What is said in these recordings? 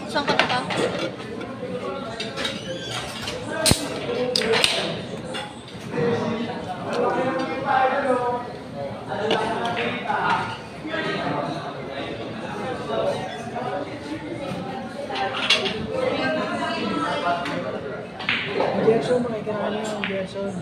Saan ka na? Gerson, makikiraan niyo ang Gerson.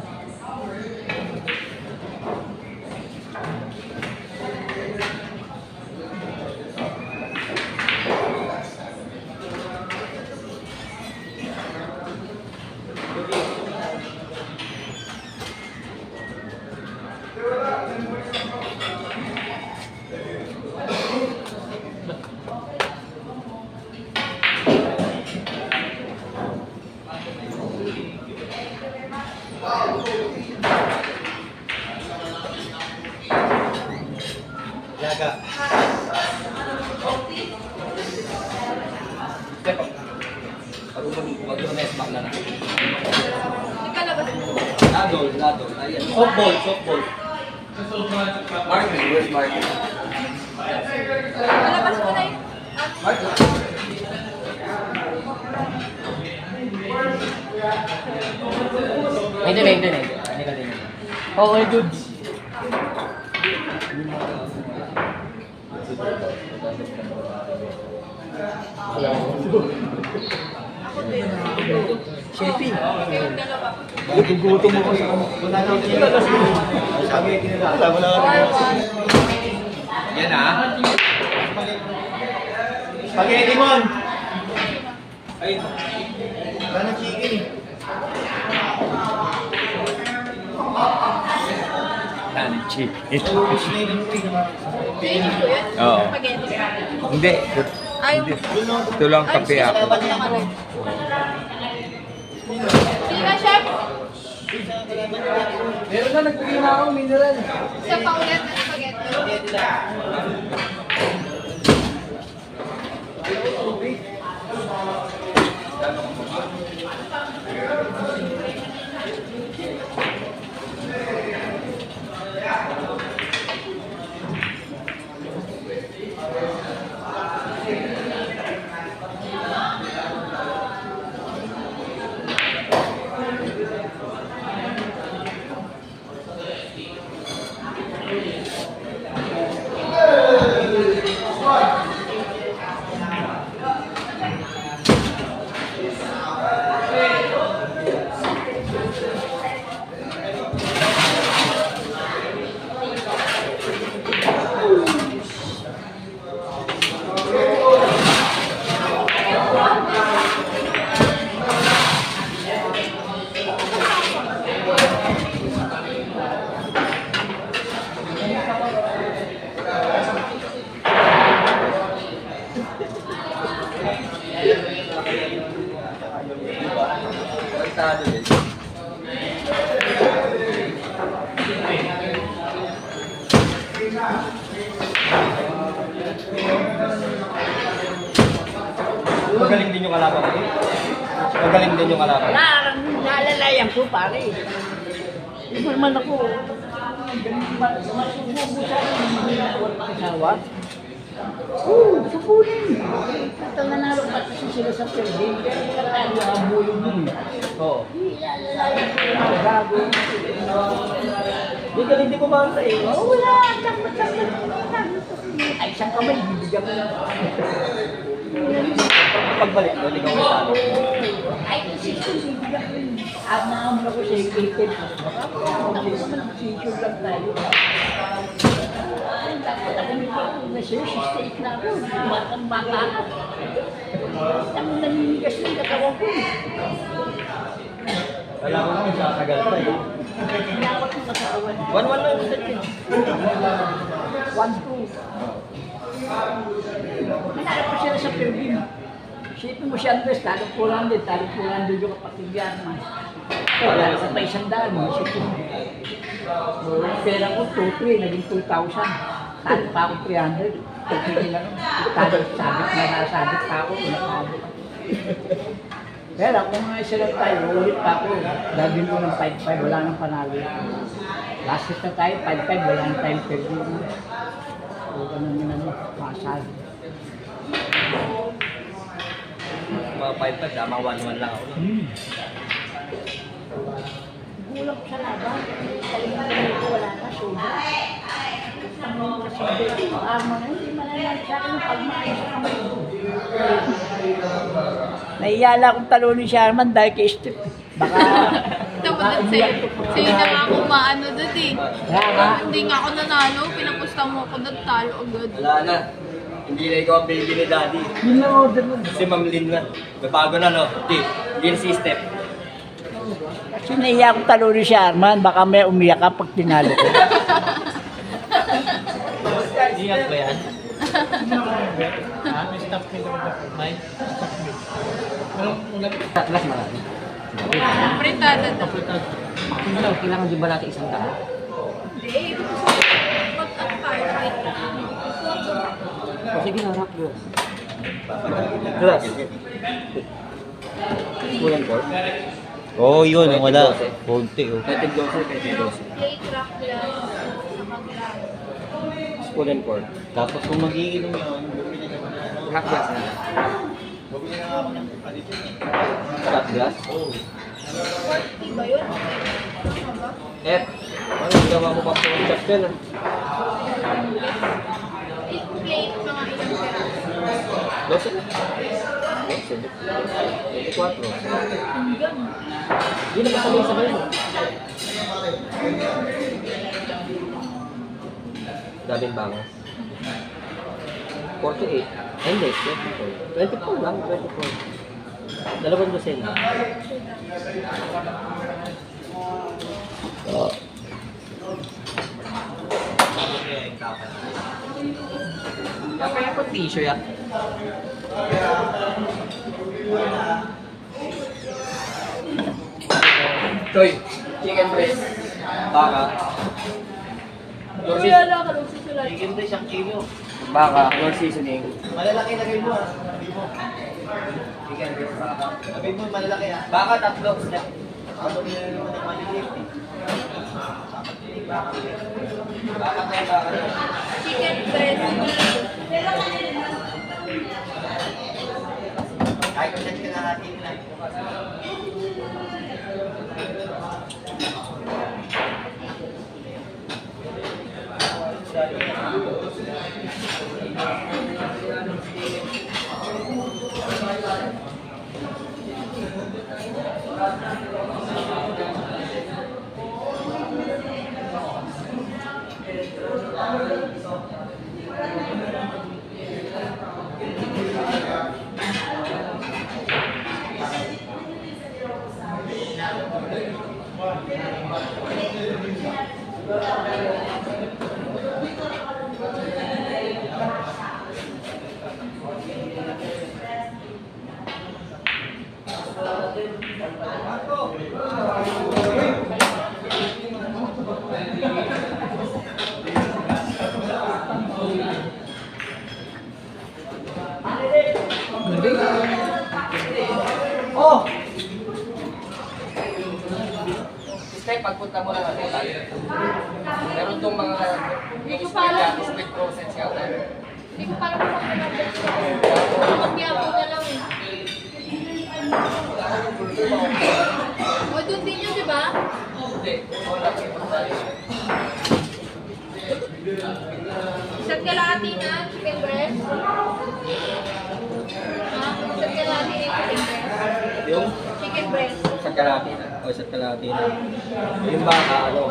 Yaga. Mag-smack na na. Ladol. Ayan. Softball. Market, where's Market? Malabas mo na yun. Market. Hindi. Okay, good. Shaping. Gugutom mo ko sa ano. Yan ah. Spaghetti mon. Ay. Ano chicken? Finish ko yun? Oo. Spaghetti. Hindi. Ay, Ito lang kape ako. Sige na, chef. Meron na nagbigay na ako mineral. Isa pa ulit na spaghetti. Magaling din yung kalaban ko. Magaling din yung kalaban. Naalalayan ko pare. Iba naman ako. Masubo sa asawa. Supunin. Ito nanalo pa sila sa pwede. Kaya nakatalo ang bulo dun. Oo. Naalalayan ko yung mga bago. Hindi ko ba sa iyo? Wala. Takot. Ay, isang kamay. Bibigyan ko lang. Pagbalik doon, ikaw may talo. Ay, kasi bibigyan ko yun. At naamon ako sa ikikip. Ako naman ang sisyon lang tayo. Takot ako nito. na sa'yo, 68 na ako. Batang bata ka. Ang naninigas ng katawan ko. Wala ko naman sasagal pa eh. Pinawat ko sa katawan. 1-1 lang yung set eh. 1-2. Manalo pa sila sa Pilgrim. Isipin mo siya, Andres, talong 400 yung kapatid yan. Wala na sa isang daan. Isipin mo. Yung pera ko, 2-3, naging 2,000. Talo pa ako 300. Pagpili lang. Sabit pa ako. Pero kung nga isa lang tayo, ulit pa ako. Gagawin ko ng 5-5, wala nang panalo. Last hit na tayo, 5-5, wala nang time per game. So, ganun yun ano, masal. Mga 5-5, tama 1-1 lang ako. Gulang sa laban. Kalimutan ko wala na, soda. Kasi arma na, hindi malalang sa akin ang pagmaayos sa kamay ko. Naiyala akong talunin si Arman dahil kay Steve. Baka... Tapos sa'yo na nga ako maano doon eh. Kaya Hindi nga ako nanalo, pinapusta mo ako doon, talo agad. Wala na. Hindi na ikaw ang baby ni daddy. yun lang order mo. Si Ma'am Lynn na. Babago na no? Hindi na si Steph. Kasi naiya akong talunin si Arman, baka may umiyak ka pag tinalo ko. Ingat ba yan? Last marami. Fritada daw. Kailangan di ba natin isang daan? Hindi, mag-up tayo. O sige na, rock yun. Glass. Kulang po. Oo, yun. Wala. Konti, oh. Pwede glosser, pwede glosser. Plate rock glass, mag-glass. Spoon and fork. Tapos kung magiinom yun, Rock glass na. Rock glass? 40 ba yun? Ano ba? Eh, ano, ginawa mo pa sa chat din ah. Plate, mga ilang pera. Glosser? Glosser. 24. Hindi na kasabay-sabay mo. Daming bangas. 48. Ay, hindi, 24. 24 lang, 24. Dalawang dosen. Kaya po tissue yan. Choy, chicken breast. Baka. Uy, ala ka lang sila. Chicken breast ang kilo. Baka, no seasoning. Malalaki na mo ah. Chicken breast baka. Sabi mo malalaki ah. Baka tatlo. Ako nila naman ang maliliit eh. Baka tayo baka. Chicken breast. Kahit kung saan ka natin lang. Oh! Stay, pagpunta mo lang ang hotel. Meron itong mga split process yata. Hindi ko parang makakalaban. Magyapo na lang eh. O, doon din yun, di ba? Hindi, wala tayo. Isang kalahati na chicken breast. Ha? Isang kalahati na chicken breast. Yung Chicken breast. sa kalahati na. O sa kalahati na. Yung baka ano.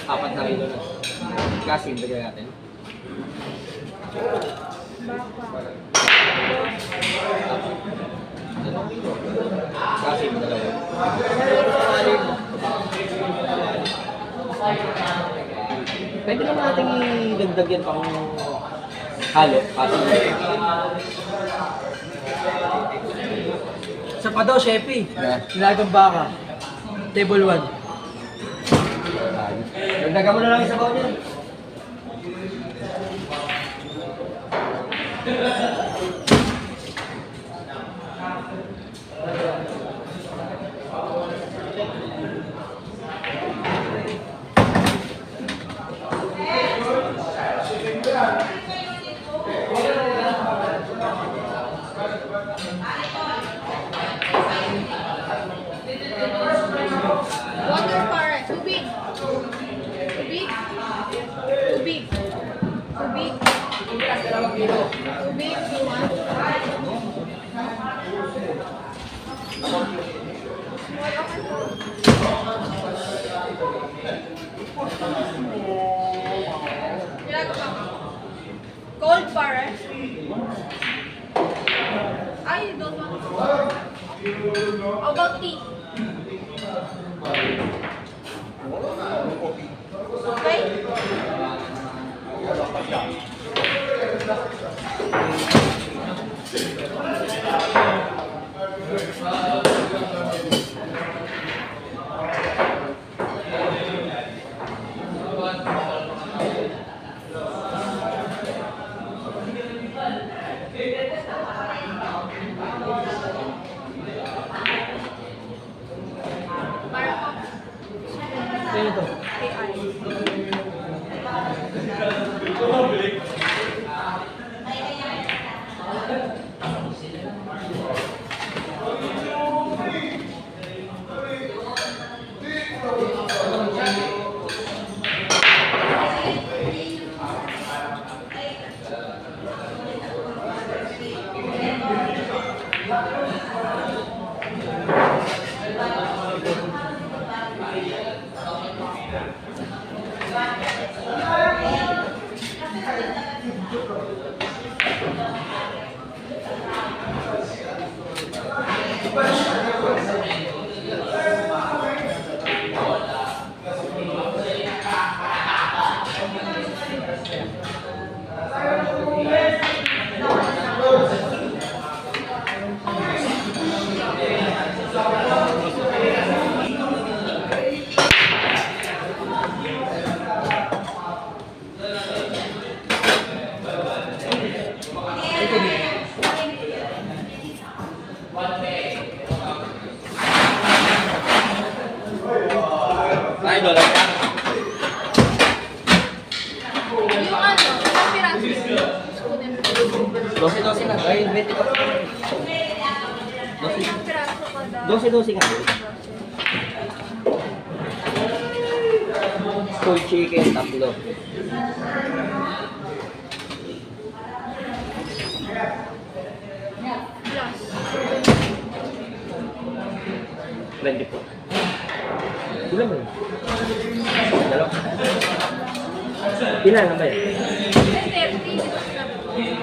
4 na kilo na. Kasi bigyan natin. idagdag yan pang halo. Kasi Sa pa daw, Shepi. Yeah. Nilagang baka. Table 1. dagdagan mo na lang yung sabaw niya. Water para. Tubig. Tubig. Tubig. Tubig. Tubig. Iwan. Cold para. Ay, don't want. How about tea? Okay? Para po. Ano to? Ay, doon lang. Yung ano, ilang piraso? Student. 12 na. Ay, 20 pa. Ilang piraso ka daw? 12 nga. Full chicken, tatlo. Plus. 20 po. Ilan ba yun? Dalawa. Ilan na ba yun? 30.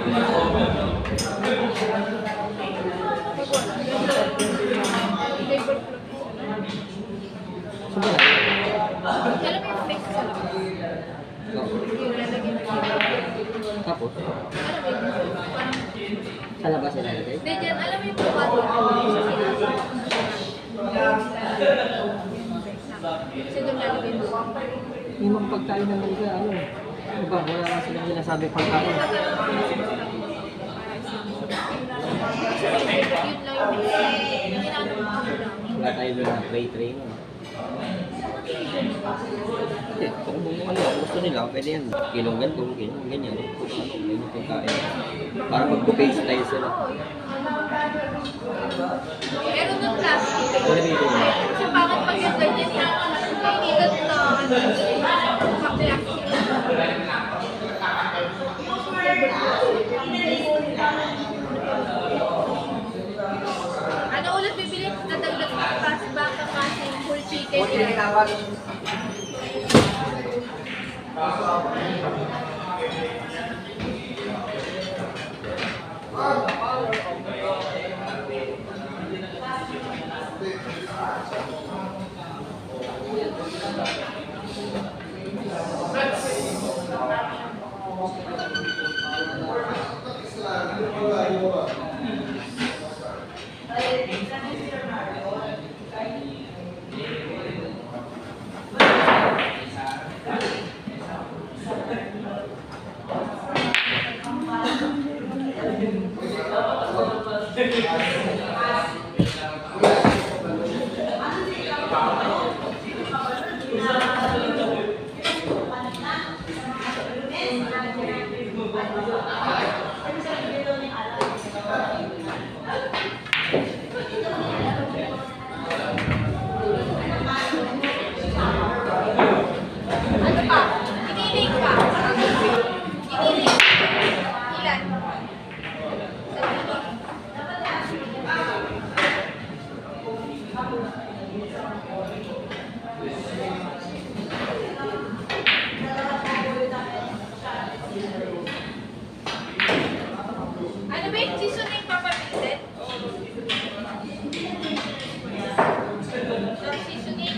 Saan ba na? Alam mo yung fix sa labas? Yung lalagyan mo yung Tapos? alam mo yung parang Sa labas ilalagay? hindi dyan, alam mo yung pumati kasi doon lalagyan mo Yung mga pagkain na nalga, ano? Ano ba? Wala nga silang sinasabi pagkain. yun lang yung inaano mo lang Wala tayo doon na tray mo. Hindi, kung ano, gusto nila, pwede yan. Kilong ganito, kilong ganyan. Kung ano, ganyan pagkain. Para mag-paste tayo sila. pero nung plastic Wala dito na. kasi bakit pag yung ganyan kainitan na plastic ano ulit bibili? Nadagdag pa si baka kasi full chicken Ano pa? Inilig pa. Inilig. Ilan? Ano ba yung seasoning papabilisin? Yung seasoning?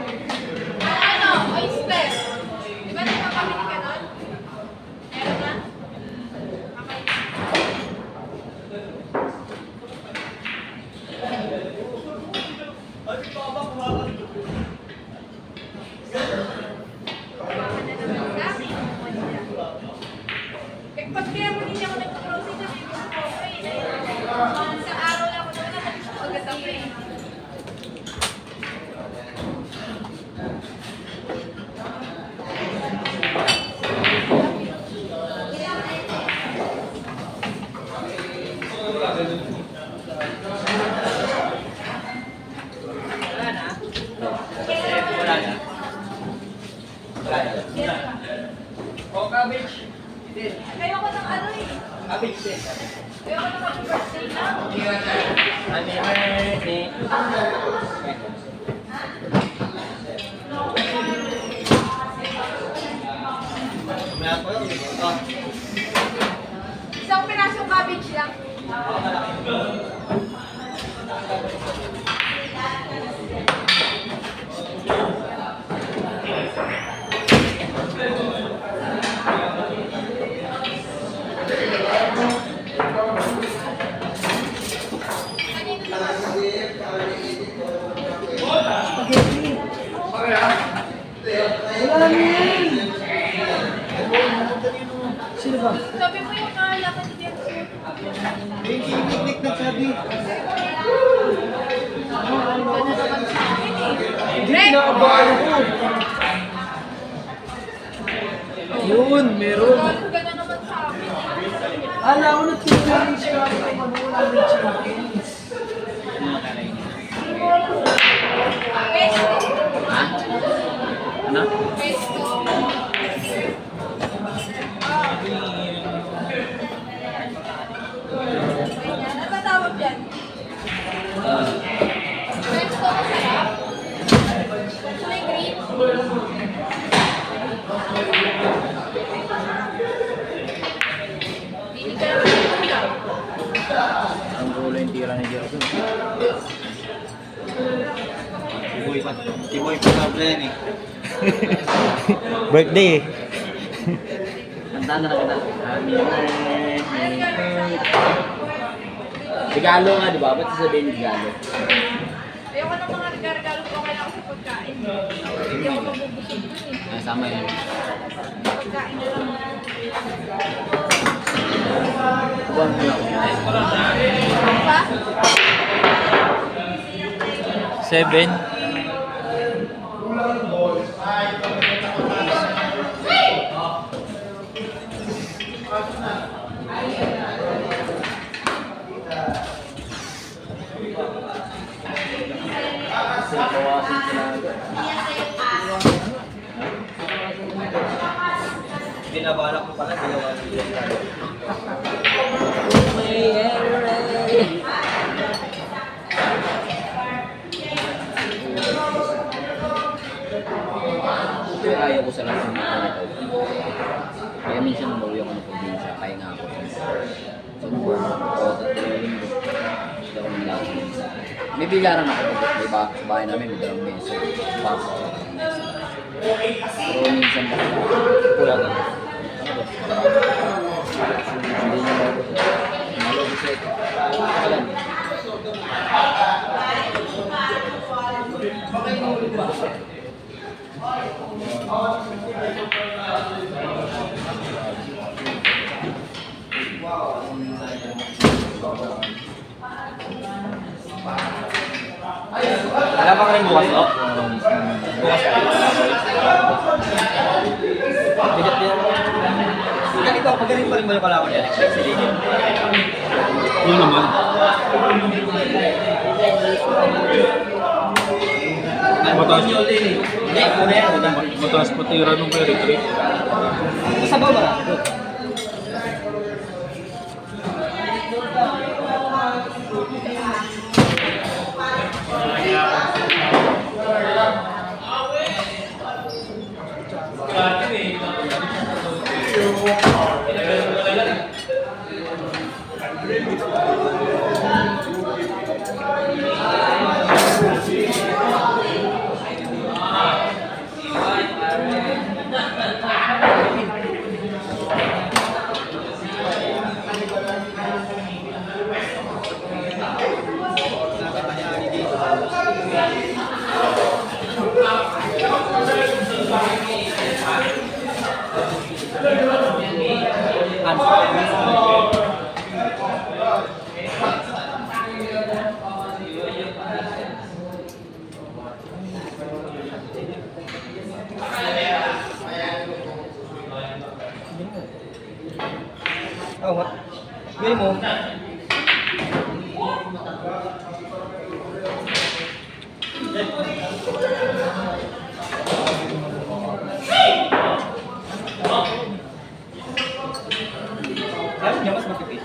Ano? Oyster. Di ba nagpapamili ka nun? Meron na? Okay. Baka na naman sa akin. Eh, pag kaya mo hindi ako nagpa-closing na may gusto ko, sa araw lang ako naman nakalis ko agad ako eh. O, cabbage. Din. Ayoko ng ano eh. Cabbage din. Ayoko ng happy birthday lang. Happy birthday. Isang pirasong cabbage lang. Wala na yan. Sino ba? Sabi mo yung kalaban ni Jensen. Picnic nagsabi. Ganda naman sa akin eh. Hindi Greg! kinakabahan ako. Yun, meron. Ganda naman sa akin eh. Ala ko na tinanong siya kung ano wala ng chicken. Pesto. Ano? Pesto. Ano ba tawag yan? Pesto masarap. May green. Hindi ka naman ulam. Ang ulo yung tira ni Jerson. Si Boy pa sa yan eh. Birthday eh. Handa na kita. Happy birthday. Ano ka naman Regalo nga, di ba? Ba't sasabihin regalo? Ayoko ng mga regalo ko kailangan sa pagkain. Hindi ako mabubusog dun eh. Sama yun. Pagkain na lang. Buwan mo ako. Ano ba? 7. Bawasin sila agad. Binabalak ko pala, ginawa niya. Ito yung ayaw ko sa lahat ng mga ganito. Kaya minsan umuwi ako ng probinsya, kaya nga ako. So, nung buwan ako, tatlong linggo. Hindi ako nalakas minsan. May bilaran ako pag may sa bahay namin, may dalawang beso. Pasok ako ng beso. Pero minsan ba? Wala ka. Ano ba? Hindi niya ako. Malo ko siya ito. Alam. Wala pa kayong bukas, no? Bukas ka. Bigat din. Ikaw, magaling pa rin mo yung kalaban yan. Sige. Yun naman. Mataas. Hindi, una yan. Mataas patira nung kay retreat. Sa baba. Oh, what? Gawin mo. Ayaw niya mas matipid.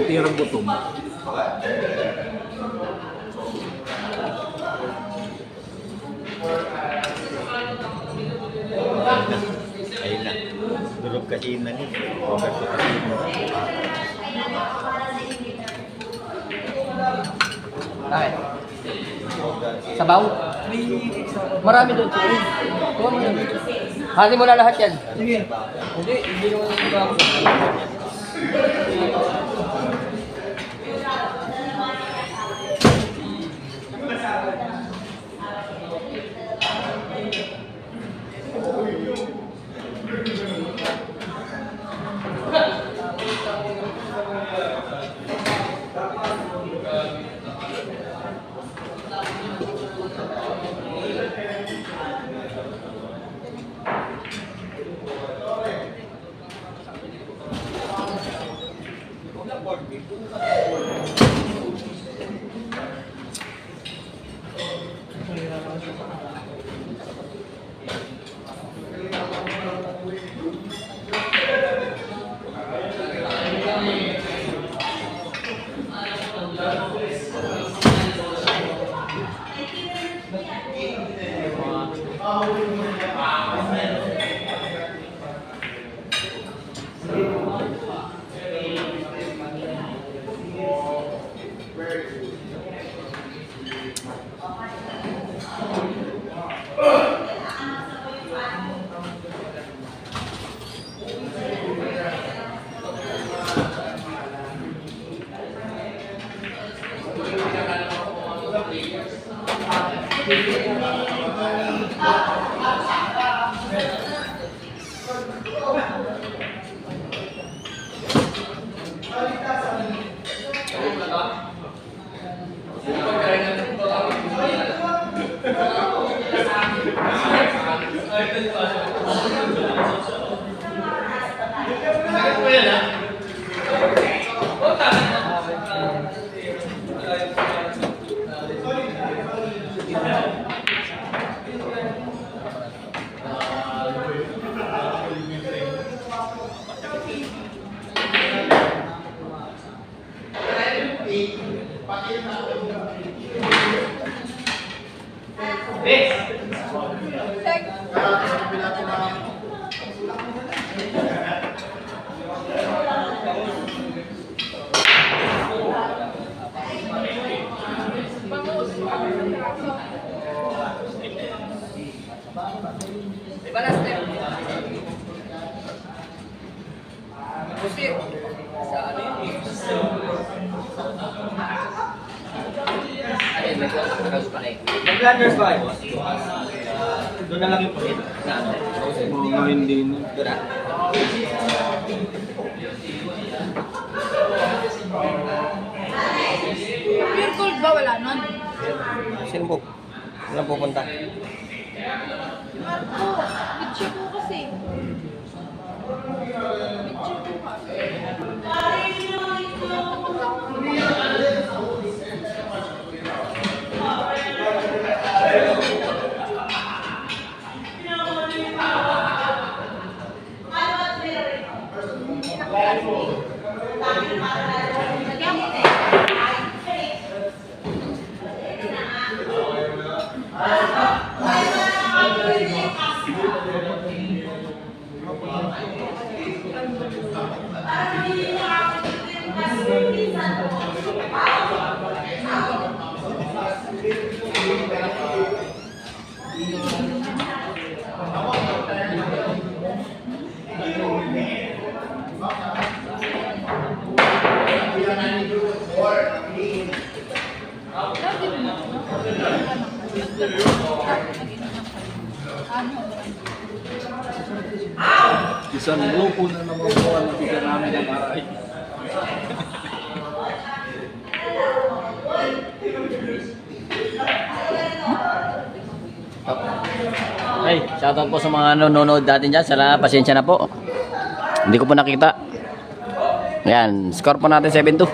Tirang gutom. Ayun na. Durog kasi yun na yun. Over to kasi yun. Bakit? Sabaw? Marami doon. Kuha mo doon. Hati mo na lahat yan. Sige. Hindi naman yung sabaw. Balas step. Pusir. Sa ano yun? Ayun, may house pa kayo. Mag-landers ba kayo? Doon na lang yung pulit. Mga hindi na. Doon na. Pure gold ba? Wala nun? Sino po? Walang pupunta. Marco, bitchy ko kasi. Bitchy ko kasi. Isang grupo na naman po ang nakita namin ng aray. Ay, shoutout po sa mga nanonood natin dyan. Sana pasensya na po. Hindi ko po nakita. Ayan, score po natin 7-2.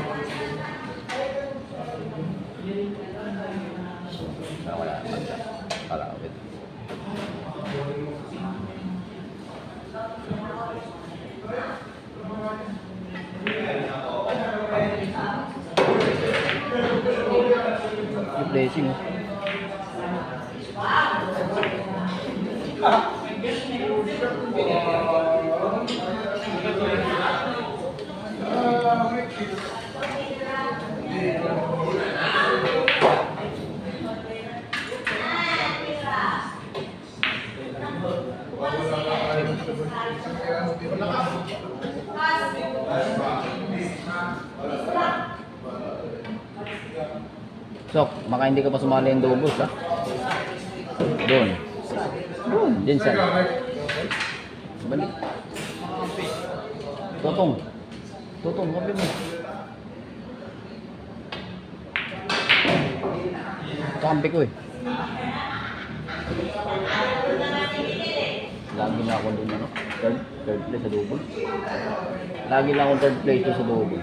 Blessing. Sok, baka hindi ka pa sumali yung doubles, ha? Doon. Doon, din saan? Balik. Totong. Totong, kapi mo. Kampi ko eh. Lagi na ako doon, ano? Third place sa double. Lagi lang ako third place doon sa double.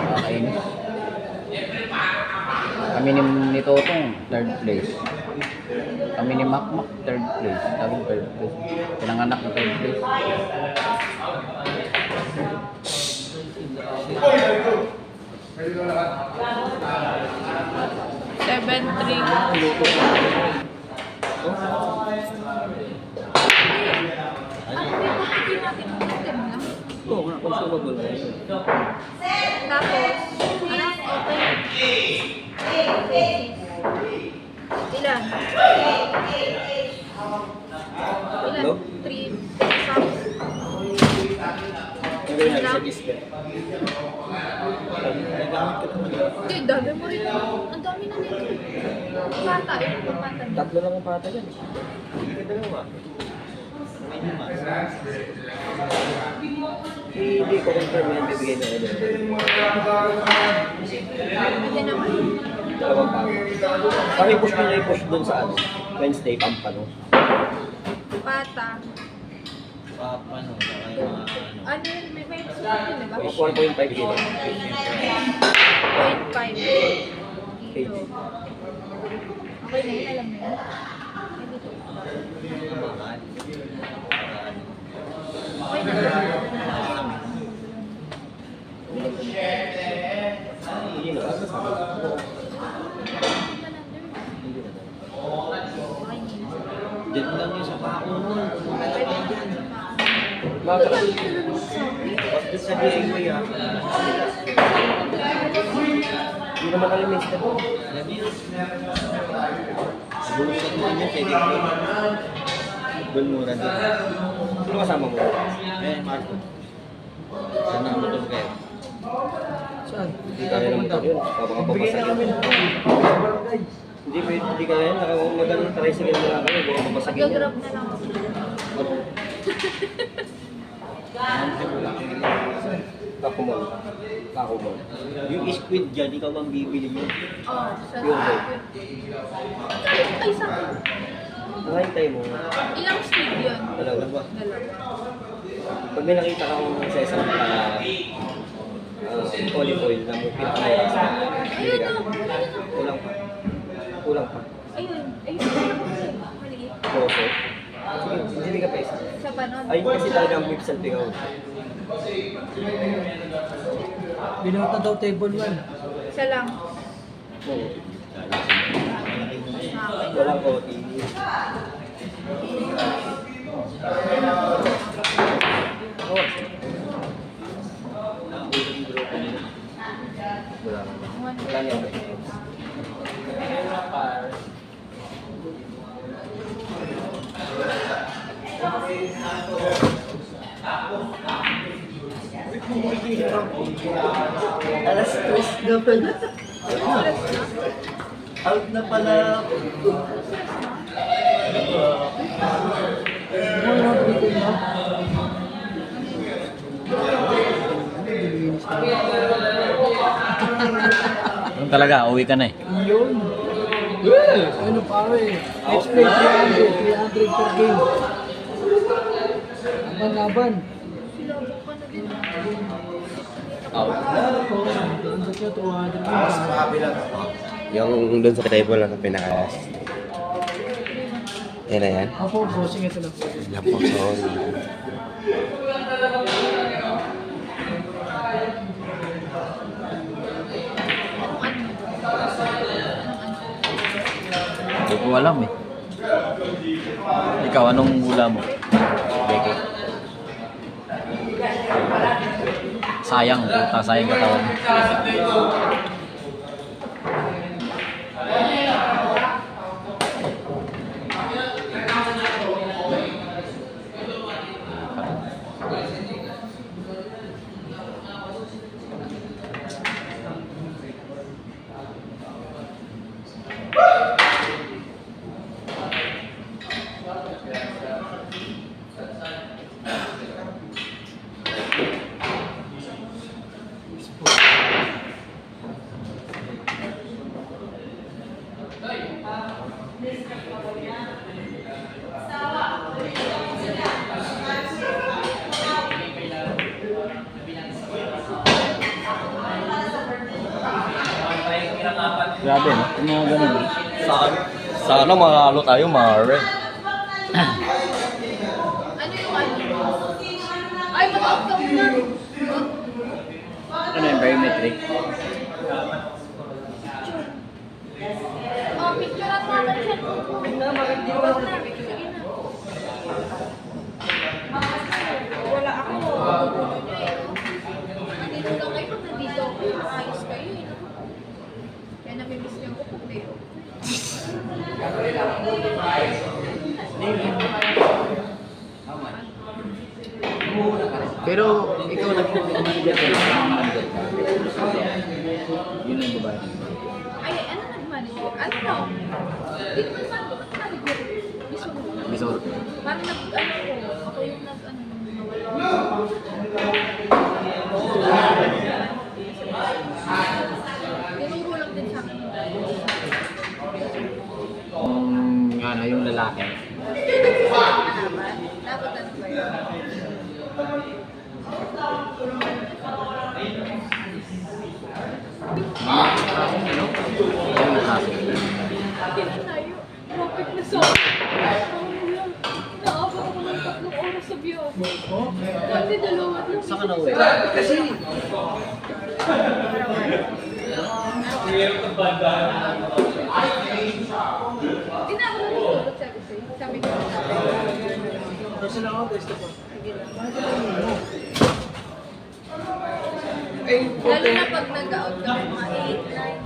Nakakainis. Kami ni Totong, third place. Kami ni Makmak, third place. Laging third place. Pinanganak na third place. Oo, consumable. Tapos, ano? Okay. Ilan? Ilan? 3 subs. Pero yan, sa display. Hindi, dami mo rin. Ang dami na nito. Pata, yung pata. Tatlo lang ang pata yan. Hindi ka dalawa. May lima. Hindi ko confirm yan, bibigay na ulit. Hindi naman. Dalawang pa. Paki-push nyo na i-push dun sa ano. Wednesday, Pampano. Pata. Pampano, saka yung mga ano. Ano yun? May susunod yun, diba? 1.5 kilo. 0.5 kilo. Okay na yun, alam mo yun. May dito. Mahal. Okay na. Hindi na. Diyan lang yun sa pako mo. Bakit sa DIY ah? Hindi naman kami mister. Siguro sa doon yun, pwede ko. Doon mura din. Sino kasama mo? Marco. Saan na motor kayo? Saan? Hindi kaya ng motor yun. Bigyan na kami ng barangay. Hindi pwede, hindi kaya yun. Magandang tricycle na lang kami. Baka mapasagin yan. Mag-grab na lang ako. Kakumol. Kakumol. Yung squid dyan, ikaw bang bibili mo? Oo, sa Yung bag. Kaya ko kayo sa akin. Nakahintay mo. Ilang speed yun? Talaga ba? Dalawa. Pag may nakita kang sa isang olive oil na mupit na yun, bili ka. Kulang pa. Kulang pa. Ayun. Ayun. Maliit. Poso. Sige, bili ka pa isa. Sa panon. Ayun kasi talaga ang whips and pigaw. Binuhat na daw table 1. Isa lang. Oo. Okay. Walang koti. Wala ka na. Wala niya ba? Alas 3 na pala. Out na pala. Ano talaga, uwi ka na eh. Yun. Ano pare? Let's play 300 per game. Laban-laban. Silabok ka na din. Out. Ang dati 200 Yung doon sa table lang na pinaka-last. Yan na yan. Ako, bossing ito lang. Yan po, sorry. Hindi ko alam eh. Ikaw, anong hula mo? Beke. Sayang, puta, sayang katawan. Grabe, no? Yung mga ganun. Sana manalo tayo, Mare. Ano yung ano? Ay, mag-out-out na. Ano yung biometric? Oh, picturean mo natin siya. Wag na. Sige na. Wala ako. Gugulo niyo eh. Nandito lang kayo pag nandito. Ayos kayo eh. No? Kaya namimiss niyo ako pag kayo. Muna ka rin. Pero ikaw nag-manager ka lang, manager ka. Yun ang babae. Ay, ano nag-manager? Ano na? Hindi naman manager. Mismo. Bisor. Parang ako yung nawala. Tinuro lang din sa akin. Ano, yung lalaki. Dapat ano ba yun? Ano? Yung kaso. Layo. Bakit na sa akin? Naabot ako ng 3 oras sa biyahe. Dati 2 lang. Saan ka na uwi? Kasi hindi na ako natutulog, sabi sa'yo. Sabi ko na lalo na pag nag-out ka mga 8, 9,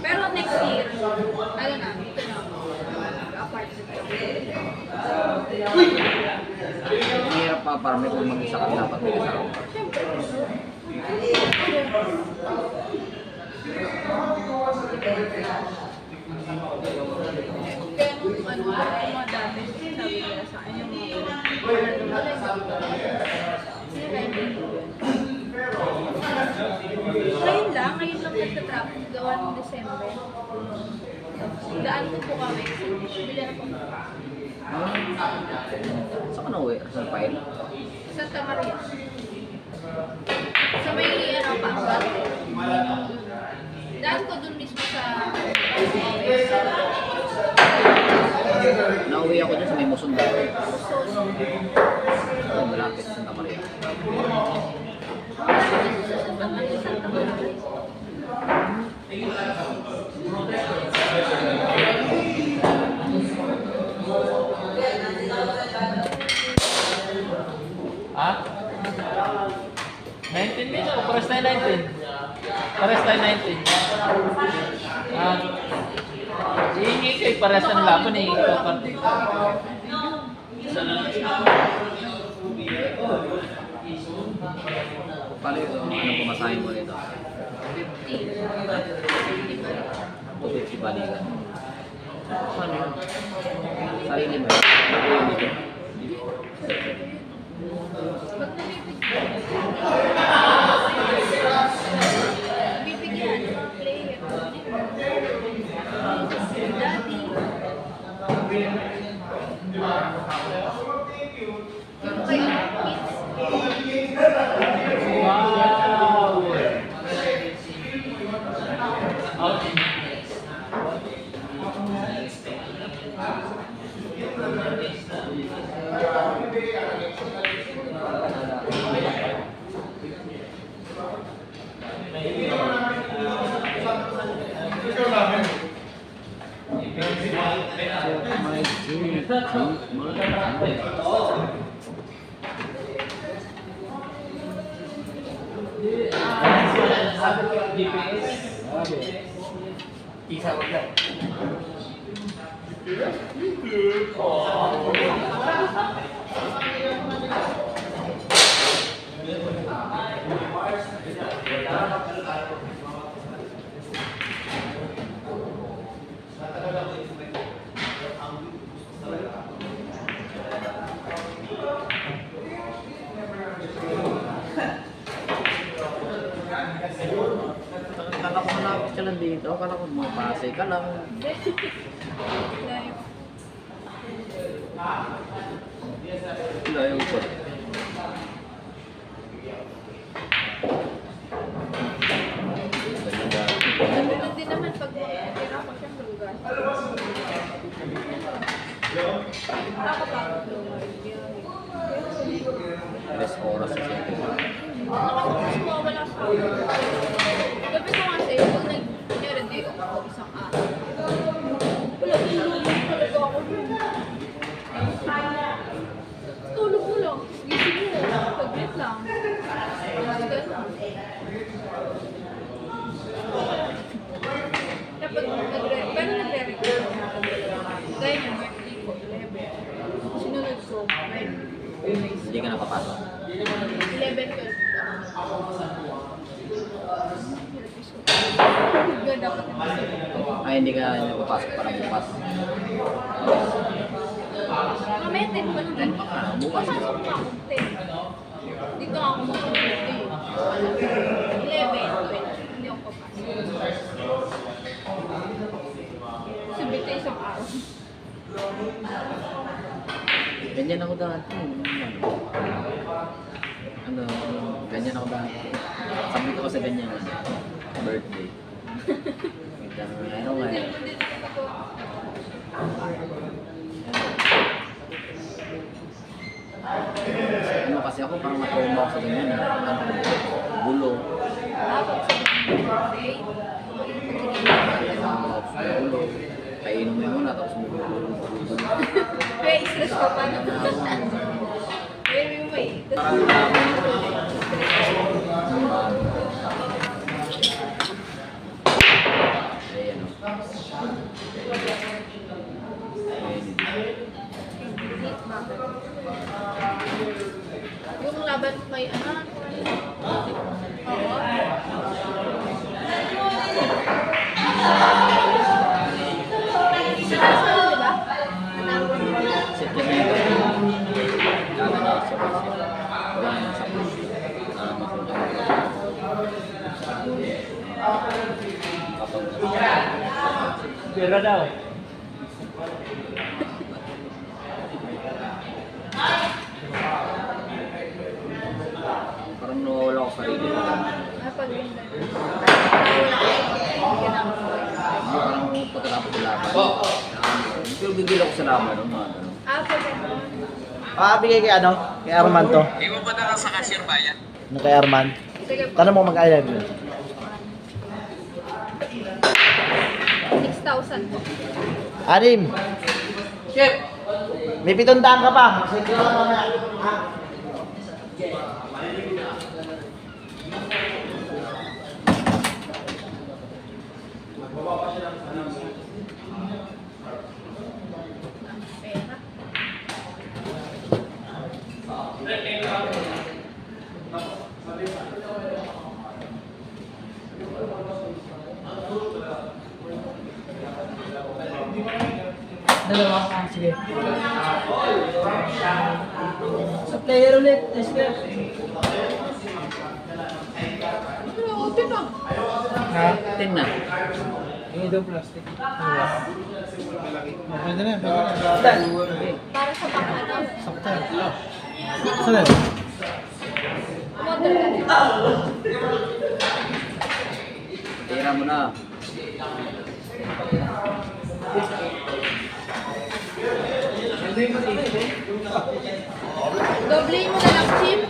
pero next year, ano na, dito na ako. Apart sa Mahirap pa para may kung mag-isa ka dapat may kasama. siyempre. Kaya nung ano, yung mga dati, sabi nila sa akin yung ngayon lang nagtatraffic gawa ng December. Daan ko po kami, bili na po. Saan ka na uwi? Saan file? Santa Maria. Sa may ano, Paangat. Daan ko dun mismo sa office. Nauwi ako dyan sa may Musunda. So, malapit sa Santa Maria. Santa Maria. Ha? 19 minutes o pares tayo 19? Pares tayo 19. Hihingi kayo pares ng laban eh. Ikaw parte. Paano yung ano pumasahin mo nito? 250 balikan. Paano yun? Sarili mo yun? Ano yun dito? Pag bibigyan ng mga player. Dati. Ano kayo? Wow! Okay. Isa ko lang. Kala ko malapit ka lang dito. Kala ko mapasay ka lang. Layo ko. Ganun din naman pag pera ko siyang lugar. Nakakapagod lugar. Less oras sa siyempre. Nakakapagod mo wala sa gabi ko nga sa'yo, pag nag-day off ako isang araw. Wala, tulog talaga ako. Tulog mo lang. Gising mo. Pag-break lang. Tapos ganun. umaga dapat na. Ay, hindi ka nagpapasok para bukas. Mamaya 10 pa lang. 10 pa ka, bukas. Pasok pa ako 10. Dito ako mag-10. 11. Hindi ako papasok. Subit na isang araw. Ganyan ako dati. Ano, ganyan ako dati. Sabi ko sa ganyan, birthday. Ano nga eh. Ano kasi ako parang matrauma ako sa ganyan. Ano, gulo. Gulo. Kainumin mo na tapos gulo. Kaya stress ka pa naman. Wait. Ayan o. Yung laban kay ano? Oo. Diba? Sit ka na Kala na sa puso. Wala na sa puso. Pera daw. Parang nawawala ko sarili ko. Pag ganda. Parang pagkatapos ng laban. Pero gigil ako sa laban. Pag Ah, bigay kay ano? Kay Arman to. Hindi mo ba na sa cashier bayan? Ano kay Arman? Tanong mo mag-ayag. 6,000 po. Anim, Chef! may 700 ka pa. Sige lang mamaya. Pera. Dalawa ka, sige. Sa player ulit, Esther. Pero, ito na. Ha? 10 na. Yung daw plastic. Pwede na, Para sa pang-ano. Sakta. Saan? Model ka. Tira mo na. Doble mo na lang, Chip.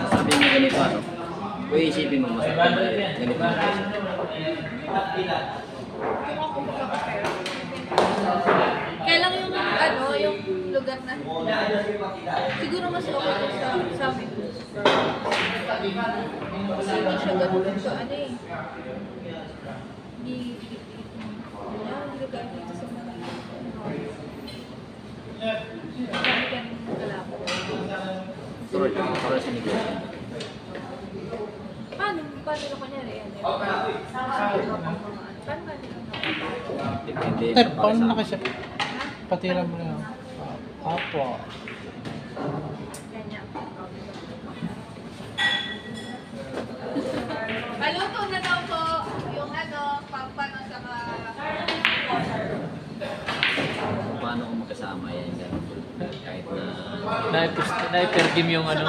Sabi mo ganito ano. Kung isipin mo masarap. Ganito mo. Yung ako magkakapera. Kailang yung ano, yung lugar na siguro mas okay to sa amin. Kasi hindi siya ganun sa ano eh. Hindi yung lugar dito sa Manila. Marami ka rin kalabo. Turo sa negosyo. Paano na kunyari yan? Paano ka nila? Depende. Eh, paano na kasi? Patira mo na. Apo. Ganyan. Paluto na daw po yung ano, pampano sa Kung paano kung magkasama yan. Ganun. Kahit na... Na-pergim yung ano,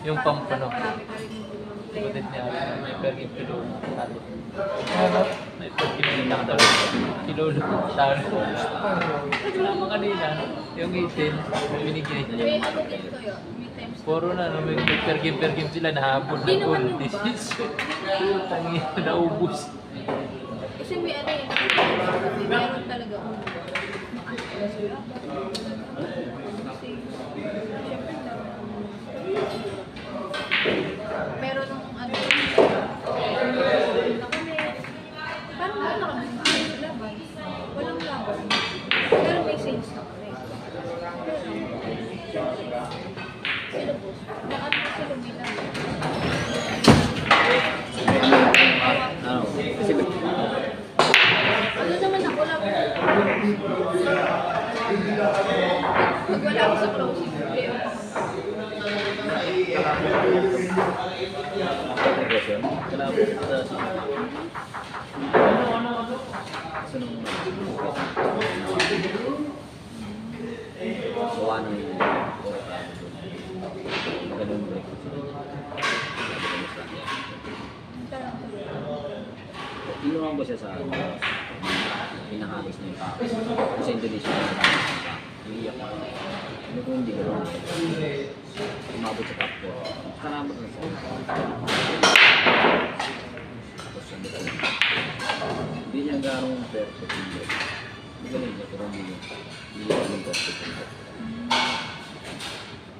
yung pampano. Marami ka rin yung player. Ulit niya, may pergim kilo. Ano? May pergim yung nakadalo. Kilolo. Talo. Wala mo kanina. Yung 18, binigay. May ano din to yun, may times. Puro na, no, may pergim si nahabol na Hindi naman goal. yung This ba? is... Tangin, naubos. Kasi may ano yun, meron talaga ako. Kasi, syempre, meron nung ano, na kami, parang wala kami maayos laban. Walang laban. Pero may sales na kami. Sila po, na ano sila may laban. Negosyo. Kailangan po sa so, nung gawa ng ganun break. Inuwan ko siya sa pinakalis na yung tao. Sa Indonesia na iiyak ako. Ano kung hindi ko rin. Umabot sa top 4. Salamat na sa tapos sabi ko, hindi niya garong perfect hindi. Magaling niya pero hindi niya yung perfect hindi.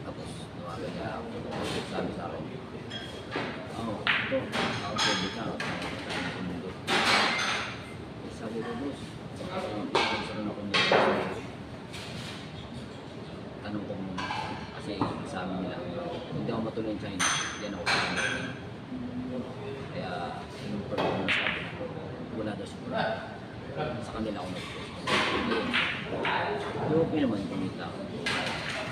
Tapos nawagan niya ako. Sabi sa akin, ito, ako pwede ka. Sabi ko, boss, konseron ako niya. Tanong ko muna. Kasi sa amin nila, hindi ako matuloy in China. Yan ako sa China. Kaya, yung pagkakas na sabi ko, wala daw siguro. Sa kanila ako nag-post. Pero okay naman, kumita ako.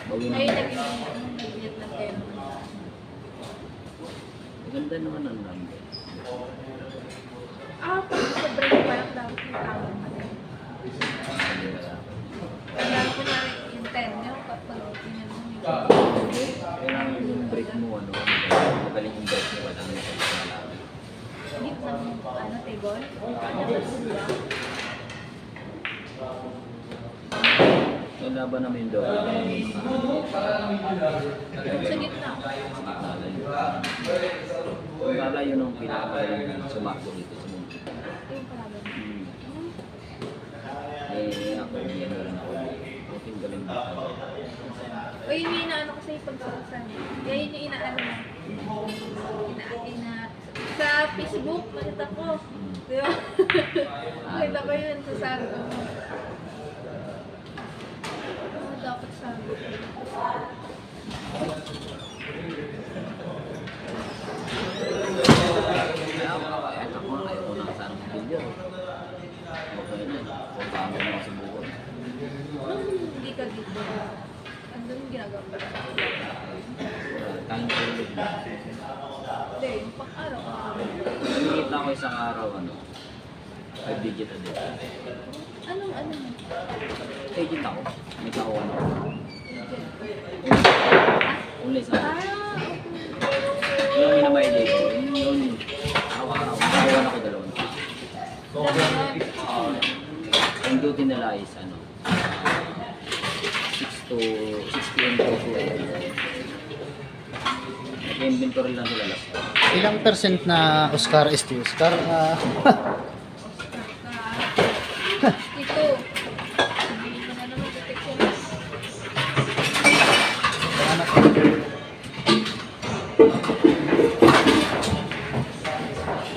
Bawin Ngayon, naman. nag-Vietnam kayo naman. Maganda naman ang number. Pag sa break, parang dapat yung tawag ka rin. Kaya ko na yung 10 nyo, kapag tingnan mo yung Kailangan yung break mo, ano, magaling yung break mo, wala naman sa malaman. git ng table. Yung laban namin doon, Sa gitna. kung lalayo nung pinakagaling sumakbo dito sa mundo. Yung palaban. Ako, hindi ano rin ako. Okay, galing dito. O yun yung inaano ko sa'yo pagsasasan. Kaya yun yung inaano mo. Sa Facebook, nakita ko. Di ba? Nakita ko yun, sasabi ko. Ano dapat sabi ko? Kaya ako na kayo na sa anong video. Okay na, kung paano mo sa buwan. Hindi ka dito. Andun yung ginagawa ko. Tayong tulog na. Hindi, yung pang-araw-araw. Nakikita ko isang araw, 5 digit a day. Anong ano mo? Agent ako. May kakuha ako. Only sa yung minamay day ko, yun, araw-araw. Nakakuha ako 2. Ang duty nila is 6 p.m. to 2 Nag-inventory lang sila last time. Ilang percent na Oscar ST? Oscar, Ito. Hindi mo na naman detection.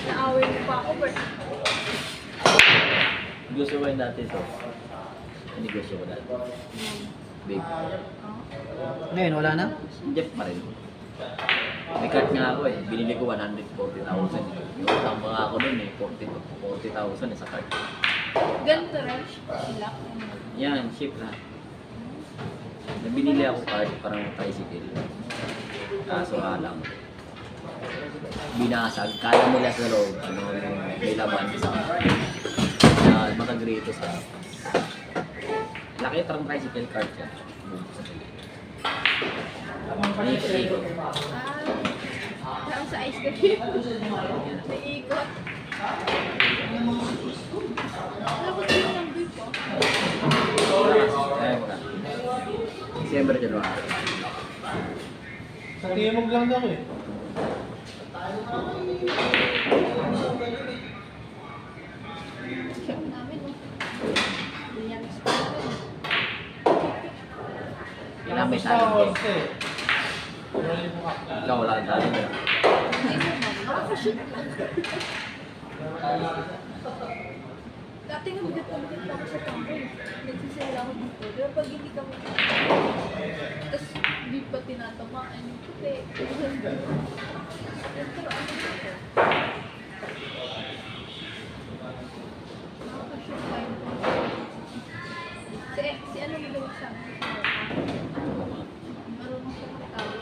Naaway mo pa ako, Bert. Gusto ko yung dati ito. Hindi gusto ko dati. Babe. ngayon wala na? Jeff pa rin. May card nga ako Binili ko 140,000. Yung utang pa nga ako nun 40,000 sa card. Ganito rin. Lock. Yan, ship na. Binili ako card parang tricycle. Kaso alam. Binasag. Kaya nila sa loob. May laman sa makagrito sa laki parang tricycle card siya. Sa ikot. Saan sa ice cream? Naiikot. Alam ko tayo ng beef ko. Kaya mo na. December, January. Sa timog lang daw Check namin, no? Yan, sa namin. Kailangan may talent eh. Ikaw wala kang talent eh. Hindi mo man. Nakakashoot lang. Dati nga bigat pa ako sa kampo. Nagsisila ako dito. Pero pag hindi kami tapos di pa tinatamaan yung puti. Pero ano dito? Nakakashoot tayo. Si ano mo daw siya? Marunong siya magtawag.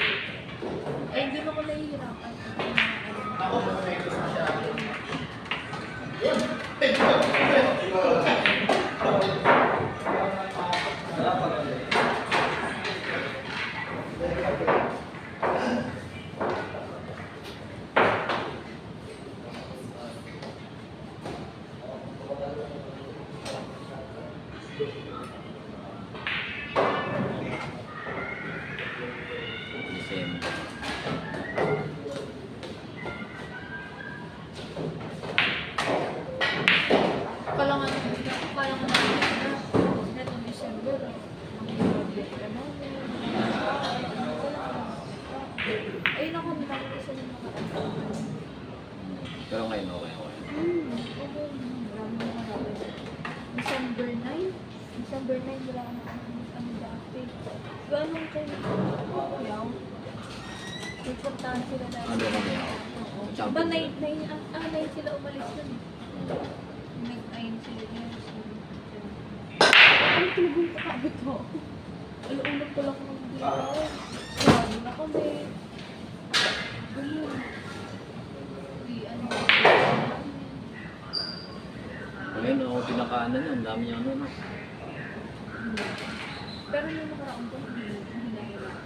Eh, hindi mo ko nahihirapan. December. Akala nga na, netong December, mag-graduate ka na. Ayun ako, naman isa yung makakatawa. Pero ngayon okay. December 9? December 9, wala akong ano dati. Gano'n kayo? Yaw. Nagpuntahan sila dati. Ano kami ako? Ba, 9 sila umalis nun. 9 sila yun. Ano talagang kakabit mo? Aluunod ko lang ng dito. Saan na kami. Ganun. Di ano. Ngayon ako pinakaanan yun. Ang dami niya ano. Pero yung nakaraang ko, hindi na hirap.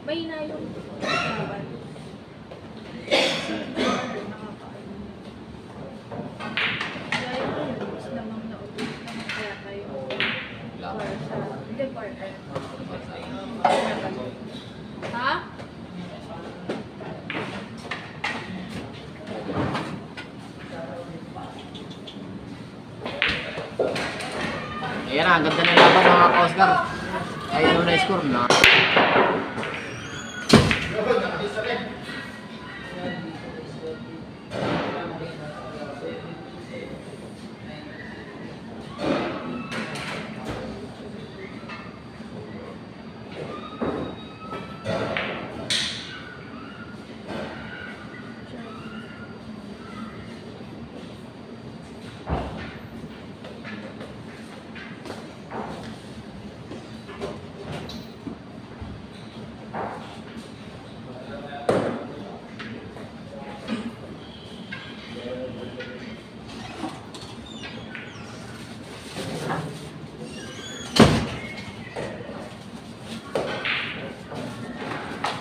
Mahina yung laban. Kaya yung rules namang naubos naman kaya tayo sa... Hindi, partner. Ha? Ayan na, ang ganda ng laban mga ka-Oscar. Ayun na score na.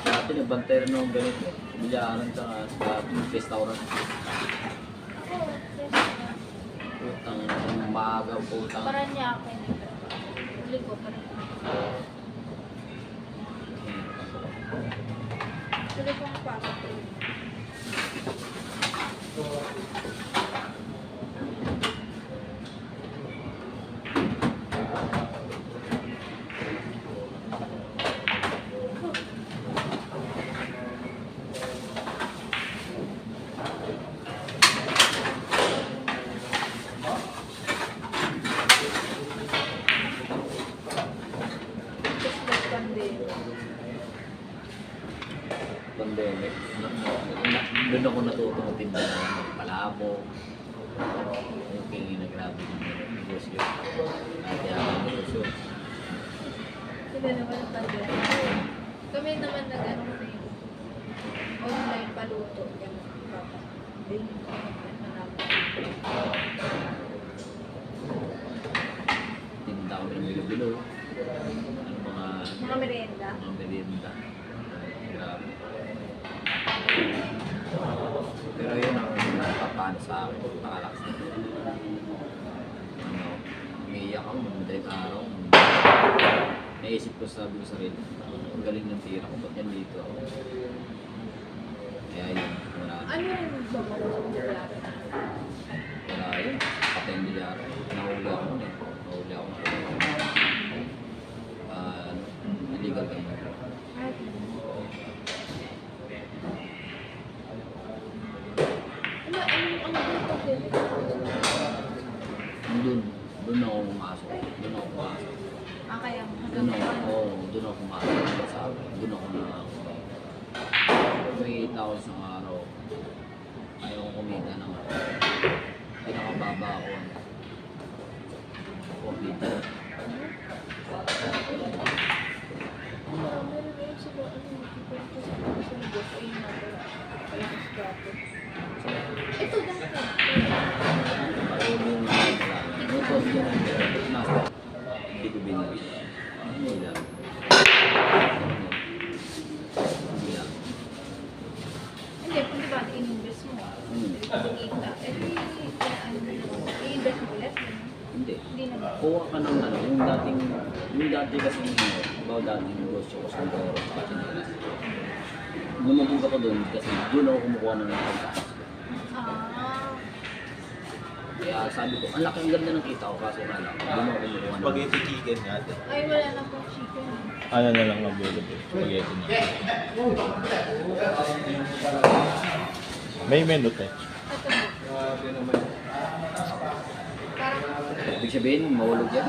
Dati nagbantay rin ng ganito. Bilyaran sa restaurant. Putang, maaga putang. Para niya ako. Huli ko, parang. Huli ko ang pasok. Pandemic. Doon ako natuto magtinda ng palabo. Yung kinagrabe ng negosyo. Dati ako ng negosyo. Sila naman ang pandemic. Kami naman nag-ano kami. Online paluto. Ganun. Din. Tinda ko ng bilo-bilo. Mga merienda. Mga merienda. Grabe. Pero yun ang napapano sa akin. Pakalakas na. Ano, umiiyak ako madaling araw. Naisip ko, sabi ko sa rin, ang galing ng tira ko, ba't yan dito ako? Kaya yun, wala. Ano yung nagbabawa sa mga Wala yun, patay ang bilyaro. Nahuli ako nun eh. Nahuli ako nun. Illegal ka nun. Doon ako pumasok. Kaya Doon ako pumasok sa akin. Doon ako na may 8 hours ng araw. Ayaw kong kumita ng pinakababa ako. Kumita. meron sila, ano, dati? Ito dati. Parang yung motor ko, master. Hindi ko binibig. Hindi lang. Hindi lang. Hindi, kung di ba i-invest mo? Kita. Eh, i-invest mo ulit? Hindi. Hindi naman. Kuha ka ng ano, yung dati kasi yung dating negosyo ko sa Mindoro sa Chinelas. Lumabog ako doon kasi doon ako kumukuha ng pagkakas ko. Ah. Kaya sabi ko, ang laki ang ganda ng kita ko kaso nga lang, doon ako kumukuha ng Spaghetti chicken natin. Ay, wala na pong chicken. Ano na lang available? Spaghetti na. May menu tayo. Ito. Parang, Ibig sabihin, mahulog yan.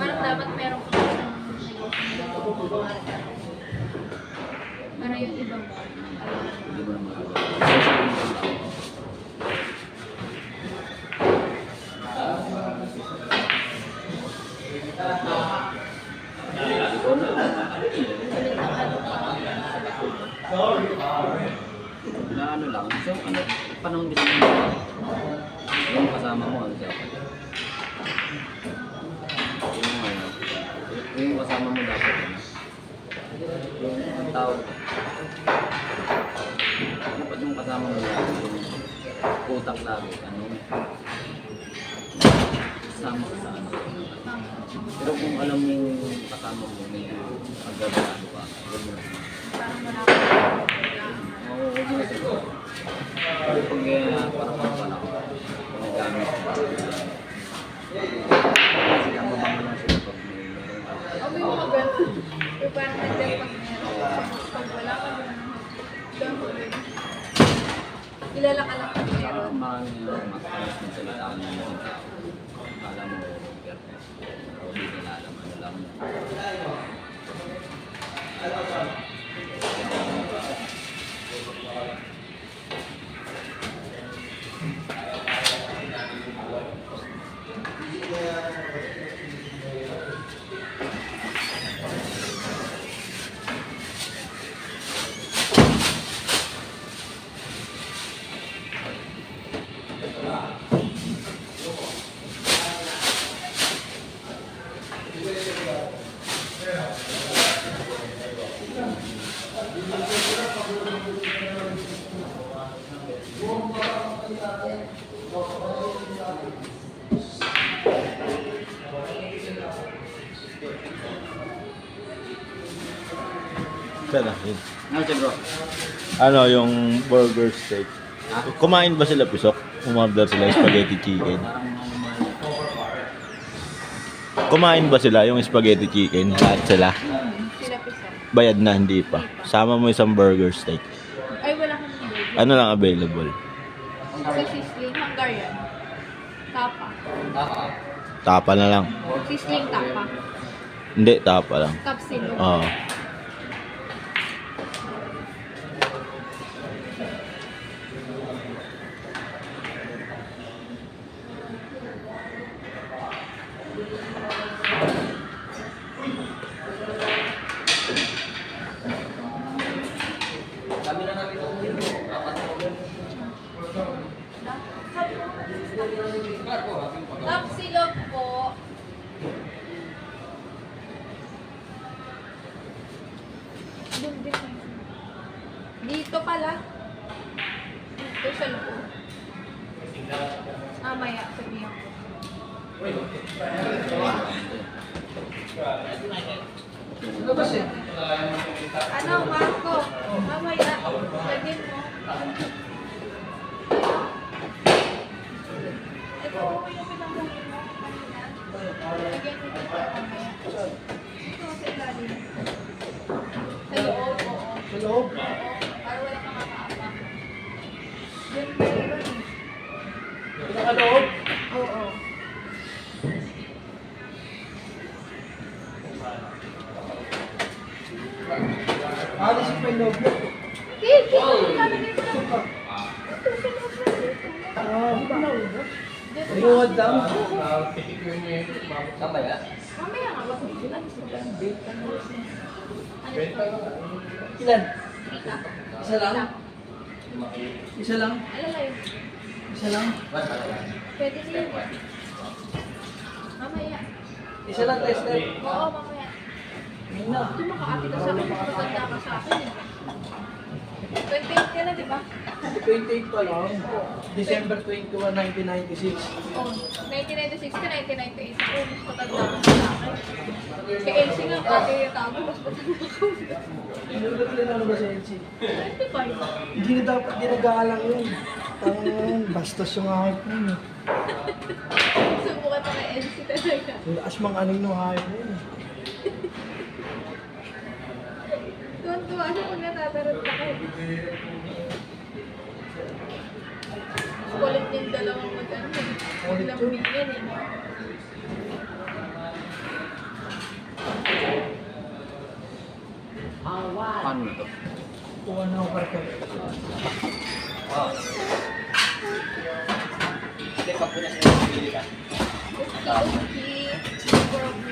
parang dapat meron ka ng para yung ibang Hindi mo naman ako. Ikaw na. Na ano lang, so ano, panahon gusto mo yung kasama mo, ano dapat? Yung ano, yung kasama mo dapat ano? Yung ang tawag ko. Dapat yung kasama mo yung utak lagi, ano? Kasama ka sa ano? Pero kung alam mo yung kasama mo may agad-agad ka, huwag mo na. parang marami. Oo, huwag mo na siguro. Pero pag parang panahon, nagamit mo. Kasi namabang lang sila pag may meron ka. Oh, may mga ganun. Yung parang nandiyan pag meron. Pag wala ka ganun. Kilala ka lang pag Saka meron. maraming mas magsalita ang mga tao. Akala mo perfect. Pero hindi nila alam ano lang. Sana, yun. Ano siya bro? Ano, yung burger steak. Kumain ba sila pisok? Umorder sila yung spaghetti chicken. Parang Kumain ba sila yung spaghetti chicken? Lahat sila. Sila pisa. Bayad na, hindi pa. Sama mo isang burger steak. Ay, wala kang burger. Ano lang available? Sa sisling, Hungarian. Tapa. Tapa na lang. Sisling tapa. Hindi, tapa lang. Tapsilog. Oo. Tapsilog po. Doon din. Dito pala. Dito sa loob. Mamaya, sabihan ko. Ano, Marco? Mamaya, lagyan mo. Ito yung pinanghuli mo kanina. Lagyan mo dito mamaya. Ito sa ilalim. Sa loob, oo. Sa loob? Oo. Para wala kang makaapa. Diyan meron eh. Nakaloob? Oo. Alis yung may loob. Kiki! Lalagay mo lang. Ito sa loob na dito. Inuwad lang. Mamaya? Mamaya nga, wag mo sila. Ilan? Rika. Isa lang? Isa lang? Alalayo. Isa lang? Pwede niya. Mamaya. Isa lang tester. Oo, mamaya. Yun na. Ito makaati ka sa akin, mas maganda ka sa akin eh. 28 ka na, di ba? 28 pa lang. December 21, 1996. Oo. 1996 ka, 1998 ako, mas matanda ka sa akin. Si Elsie nga, pati yung tao, mas matanda ko. Ano ba tinanong ba sa LC? 25. Hindi na dapat ginagalang yun. Bastos yung hayop mo yun. Subukan pa kay Elsie talaga. Lakas mang aning no hayop mo yun. Tuwan-tuwa siya pag natatarot ako. Kulit niyang dalawang mag-ano eh. Lambingan eh. Paano ito? Kuha na ako karton. Okay. Problem.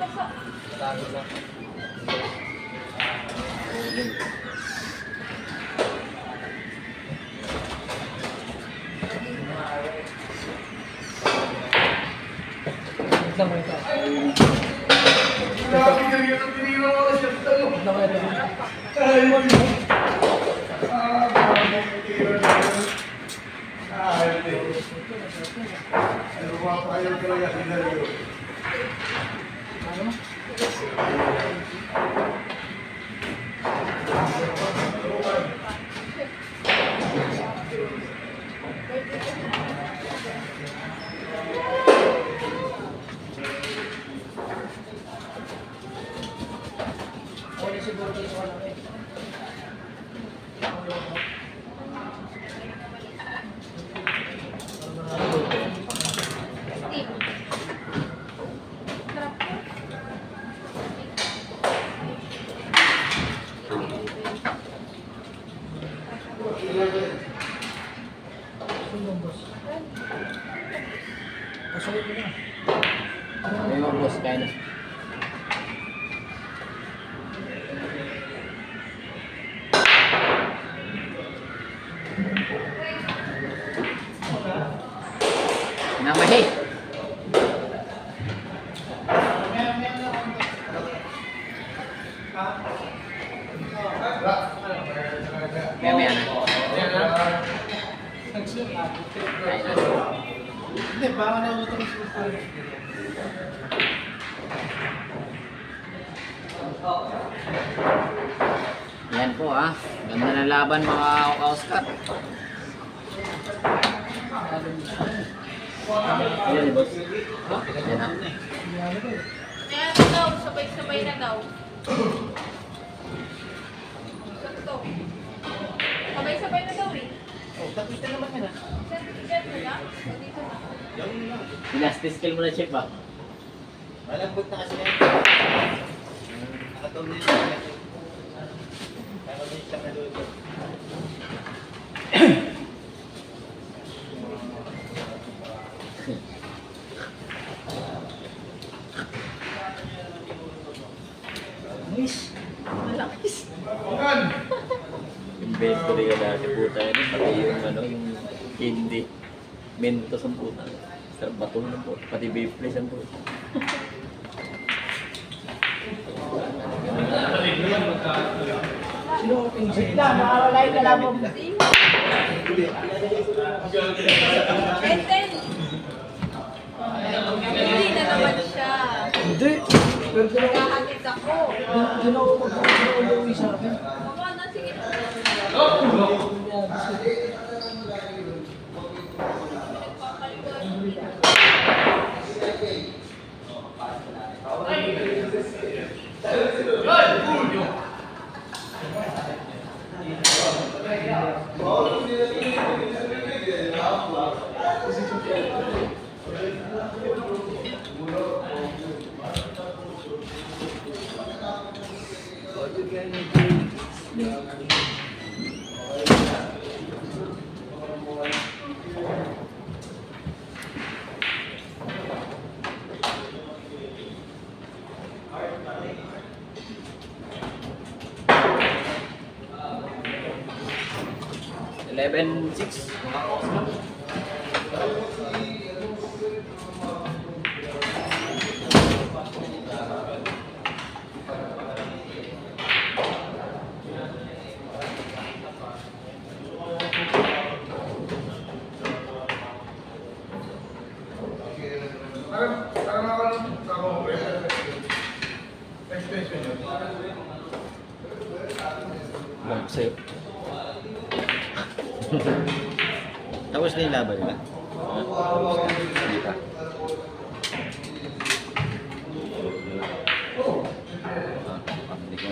Basta. Wait lang, wait lang. Wait lang, wait lang. Steve. Trap ko. Sundong, boss. Kasulit mo na. May mga boss, kaya na. Namahi! Maya na. Kaya na. Hindi, baka nagutom sa Yan po ah. Ganda na laban mga ka-Oscar. Yan boss. Yan na. Kaya ano daw, sabay-sabay na daw. Ito. Sabay-sabay na daw eh. Tapos na naman yun ah. Certificate mo na? O dito na? Pinastis skill mo na check ba? Malambot na kasi yan. Nakatawag na yun. Kaya din siya naluto. Nice. Malakis. Inventory ka dati puta yun. Pati yung ano, yung candy. Mentos ang puta. Sarap bato ng puta. Pati vape place ang puta. Sino ang pinsin? Nakawalay ka lang mo. Enten! Hindi na naman siya. Hindi. Pero doon ako, Nakahatid ako. doon ako magkakaroon sa akin. Mama na, sige. 11.6. Sa'yo. Tapos na yung laban nila. Hindi pa. Hindi ko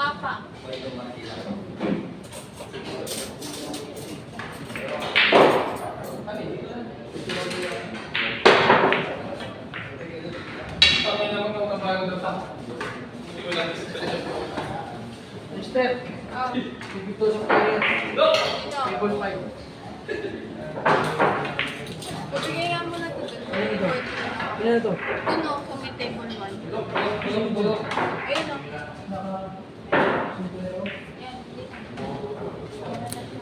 Papa. Step. Dito sa kaya. Table 5. Pabigay nga muna ito. Ilan na to? Ano, sa may table 1. Ayun o. Yan, dito. Sa inventory.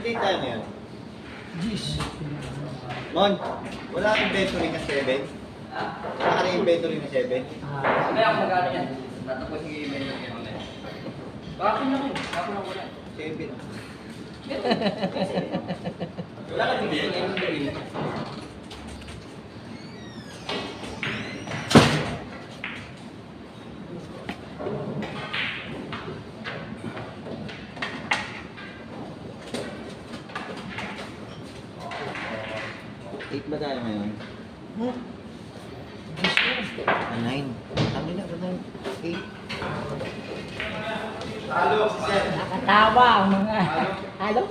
date tayo ngayon. Jeez. Mon, wala kang inventory na 7? Wala ka rin inventory na 7? Kaya ako magkano yan. Natapos yung email ng kailangan. Bakit na ko? Bakit na wala? 7. Wala ka tingin. Anong gawin? Eight ba tayo ngayon? Hmm? 9. Ang ina ba 9? 8. Nakakatawa ang mga... Halo?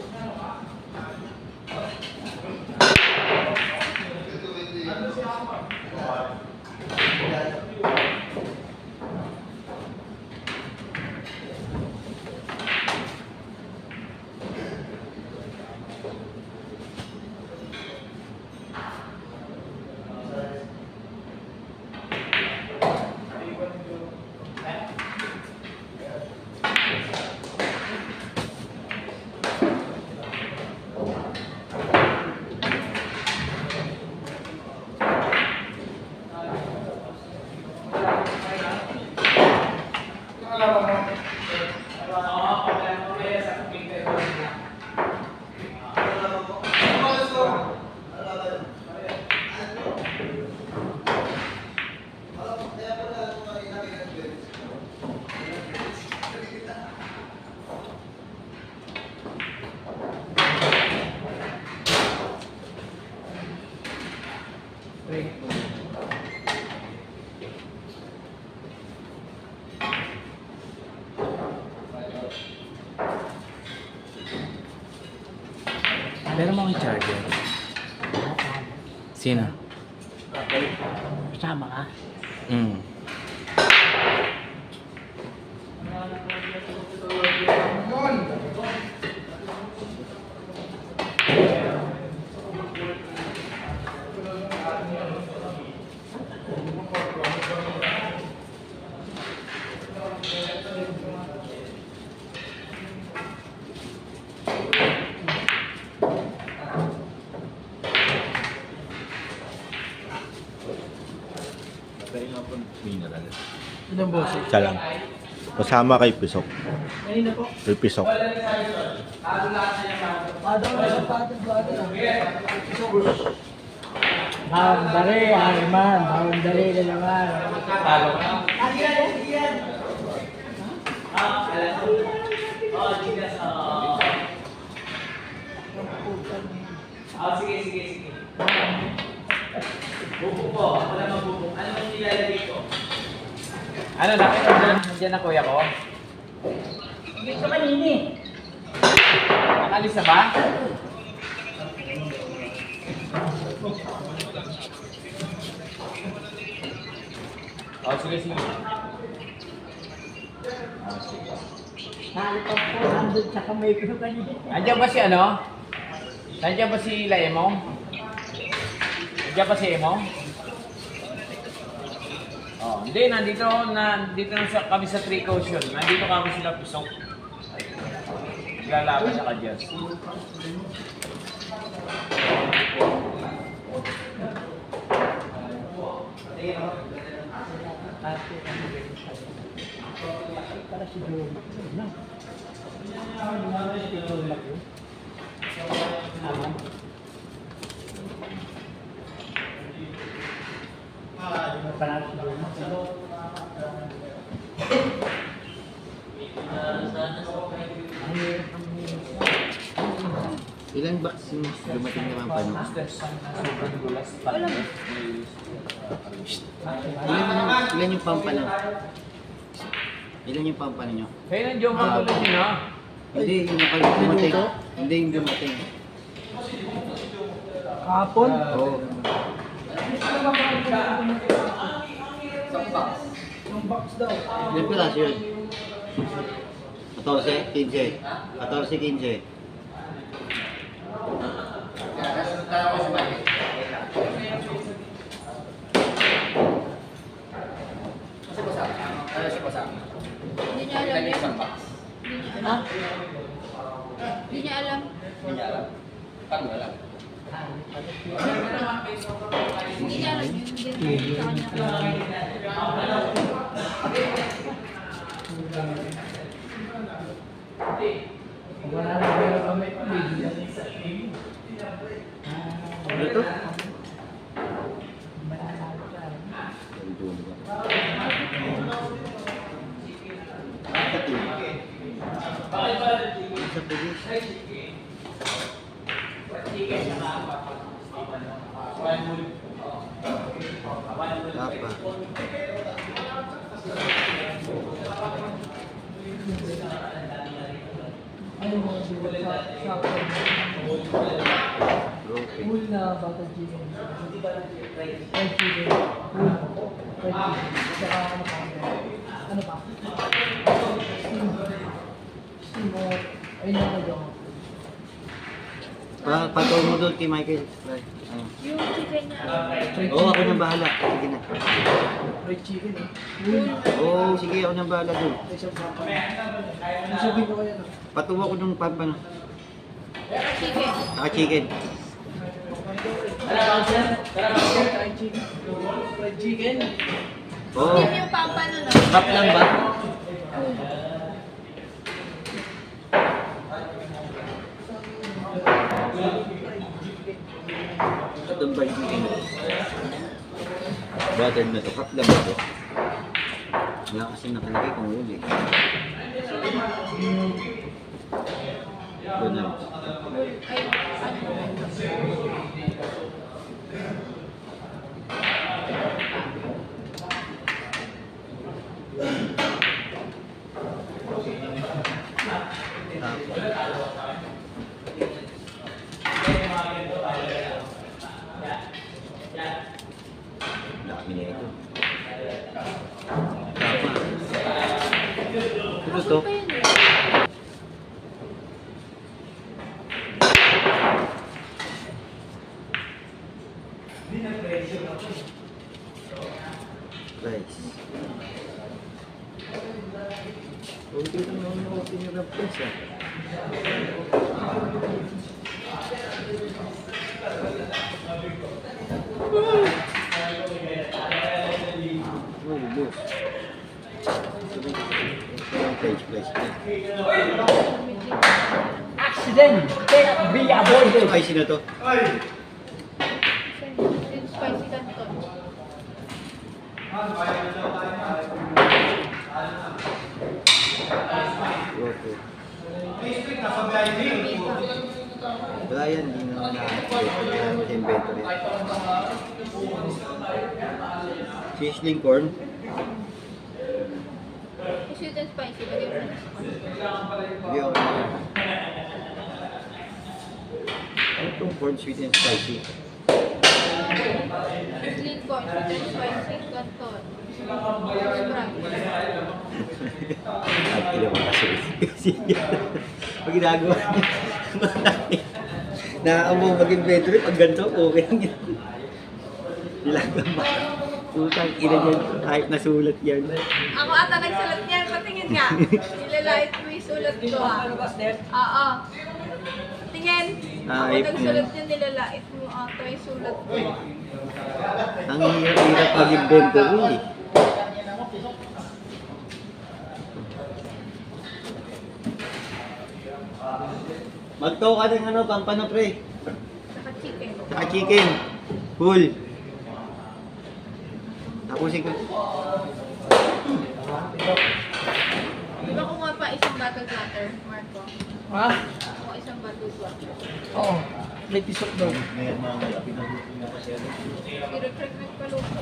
Meron mo akong charger. Sino? Kasama ka? Mm. Pwede nga po mineral. Ilang boss? Isa lang. Kasama kay Pisok. Kanina po. Kay Pisok. Boundary, Harman. Boundary na naman. Sige, sige, sige. Bubuk po. Ako na magbubuk. Ano ang nilalagay ko? Ano, nandiyan na kuya ko? Dito kanini. Nakalis na ba? Oh, sige, sige. Halip ang 400 sa kamay ko kanina. Nandiyan ba si ano? Nandiyan ba si Laemong? Nandiyan ba si Emong? Oh, hindi, nandito na kami sa 3 caution. Nandito kami sila Pisok. Lalaban siya ka dyan. Para si Joe. No. Ano si Joe Mac yun? Tama. Ano pa natin si Joe Mac? Ilang vaccine dumating naman pa no? Wala mo. Ilan yung pampa na? Ilan yung pampa ninyo? Kaya nandiyan pa tuloy yun ha? Hindi, yung dumating. Hindi yung dumating. Kapon? Oo. Ilang piraso yun? 14, 15. 14, 15. Hindi niya alam yan. Hindi niya alam. Hindi niya alam. Hindi niya alam. Paano alam? Hindi niya alam yun. Hindi sa kanya. Ano to? Sa pulis. Apa? Broken. Full na bata chicken. Fried chicken. Full. Fried chicken. Saka ano pa? Ano pa? Steam. Steam o... Ayun na ako. Pataw mo doon kay Michael. Ano? Yung chicken niya. Oo, ako nang bahala. Sige na. Fried chicken eh. Full. Oo, sige, ako nang bahala doon. Isang papa. Sabihin ko kaya no? Patuwa ko nung pampano. Chicken. Naka-chicken. Fried chicken. Fried chicken. Oo. Steam yung pampano na. Pap lang ba? Itong fried chicken. Buttered na to. Pap lang ba to? Wala kasi nakalagay kung huli. Doon lang. Ay, ano? Dami na ito. Tama. Ito to. Pa yun eh. Rice. Okay lang naman yung open yung rap rice ah. Oh, boss. Price. Accident! Can't be avoided. Spicy na to. Yung spicy canton. Okay. Wala yan, hindi naman na-inventory. Sizzling corn. Yung sweet and spicy. Lagyan mo na. Hindi ako. Ano itong corn sweet and spicy? Sizzling corn, sweet and spicy canton. Sprite. At ilang mga kasi pag ginagawa niya, nakakabaw mag-inventory, pag ganito, okay lang yan. Nilagang ba? Utang ina niyan, kahit nasulat yan. Ako ata nagsulat niyan. Patingin nga. Nilalait mo yung sulat ko ha. Oo. Tingin. Ako Ayip nagsulat niyan. niyan. Nilalait mo ata yung sulat ko. Ang hirap mag-inventory. Magtaw ka ng ano, pampano pre. Saka chicken. Saka chicken. Full. Tapusin ko. Di ba kumuha pa isang bottle platter, Marco? Ha? Kumuha isang bottle platter. Oo. May pisok daw. Pero check nagpaluto.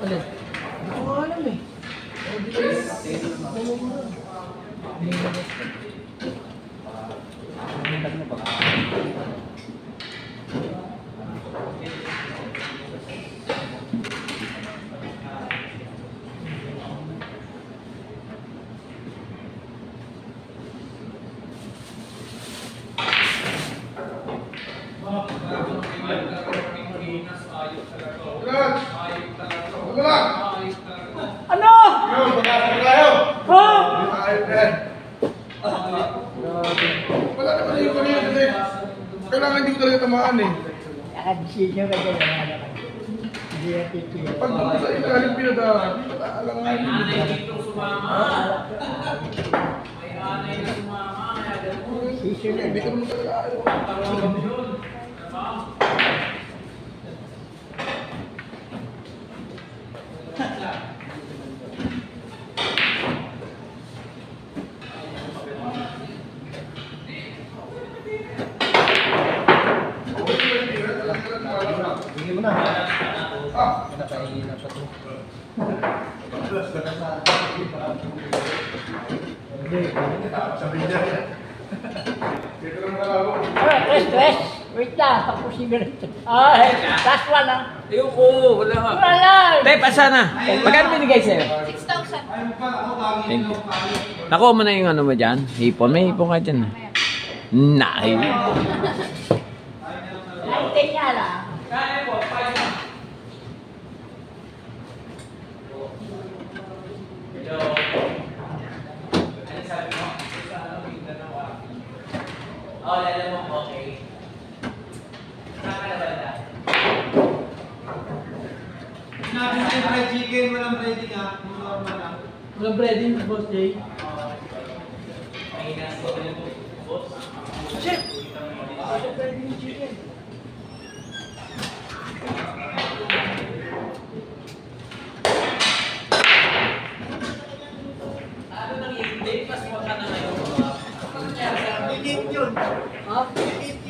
Ulit. Hindi ko alam eh. Ano? Ha? Wala naman yung kanina kasi kailangan hindi ko talaga tamaan eh. Nakadesisyon ka dyan. Hindi na titiyo. Pag ako sa ilalim pinadaan, alangan. Decision na. Hindi ko naman talaga ayaw. Bigyan mo na. Stress. Wait lang, tapusin ko rin. Ay, last one ah. Ayoko, wala nga. Wala. Tay, pasa na. Magkano binigay sa'yo? 6,000. Thank you. Nakuha mo na yung ano mo dyan? Hipon. May hipon ka dyan. Nahi. Naintin niya lang. Sinabi sa yung fried chicken, walang breading ha. Normal lang. Walang breading, Boss Jay.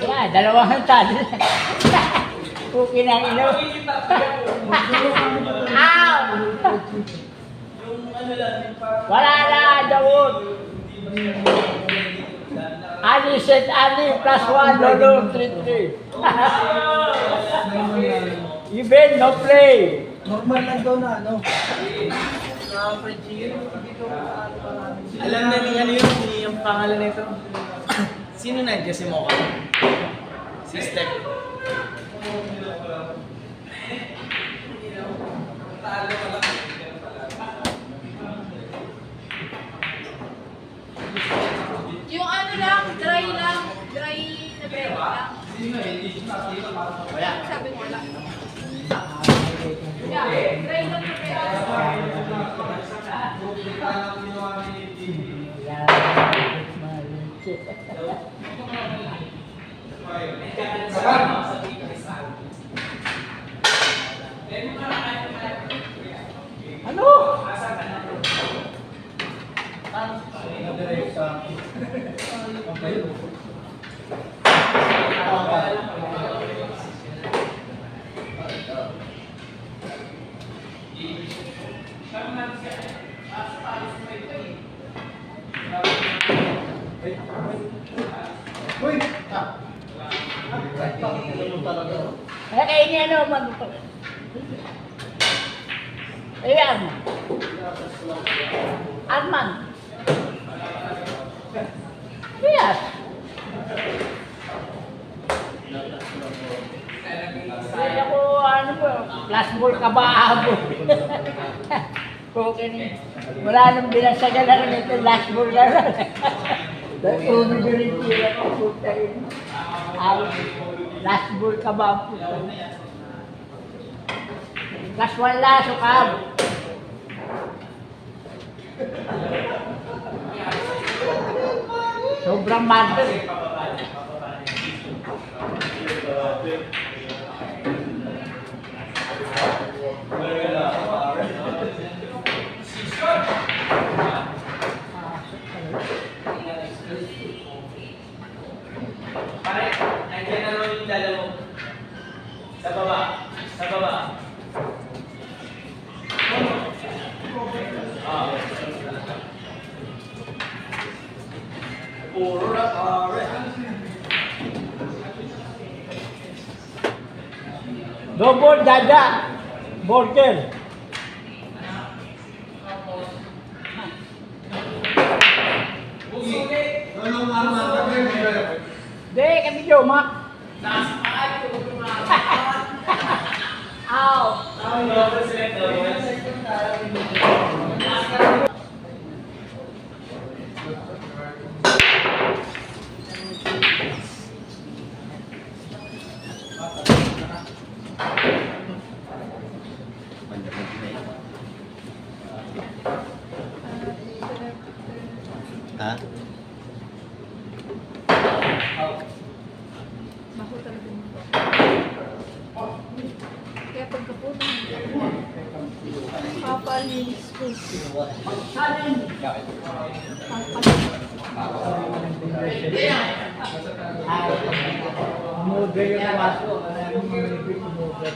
Yeah, dalawang tali. Okay na ino. Ow! Wala na, Dawood. Ali said Ali plus 1, Lolo 3-3. Even no play. Normal lang daw na ano. Alam na ni ano yung pangalan nito. Sino na yun? Si Mocha? Si Step. Yung ano lang, dry lang. Dry na bread lang. Sabi mo wala. Yeah, dry lang na bread. Ano? Kaya ini ano man. Ayan. Arman. Yes. Hindi ako ano po, flashball ka ba ako? Okay ni. Wala nang binasagan na rin ito, flashball na lang. Uno na rin tira ko puta yun. Flashball ka ba po? Plus 1 lang, sukab. Sobrang mother. Pare, nandiyan na naman yung dala mo. Sa baba. Sa baba. Double dada. Border. Hindi, kami Jomak. Ow. Ha? Bako talaga nito. Kaya pagkapunan, papalinis ko. Mugay yung waso. Mugay.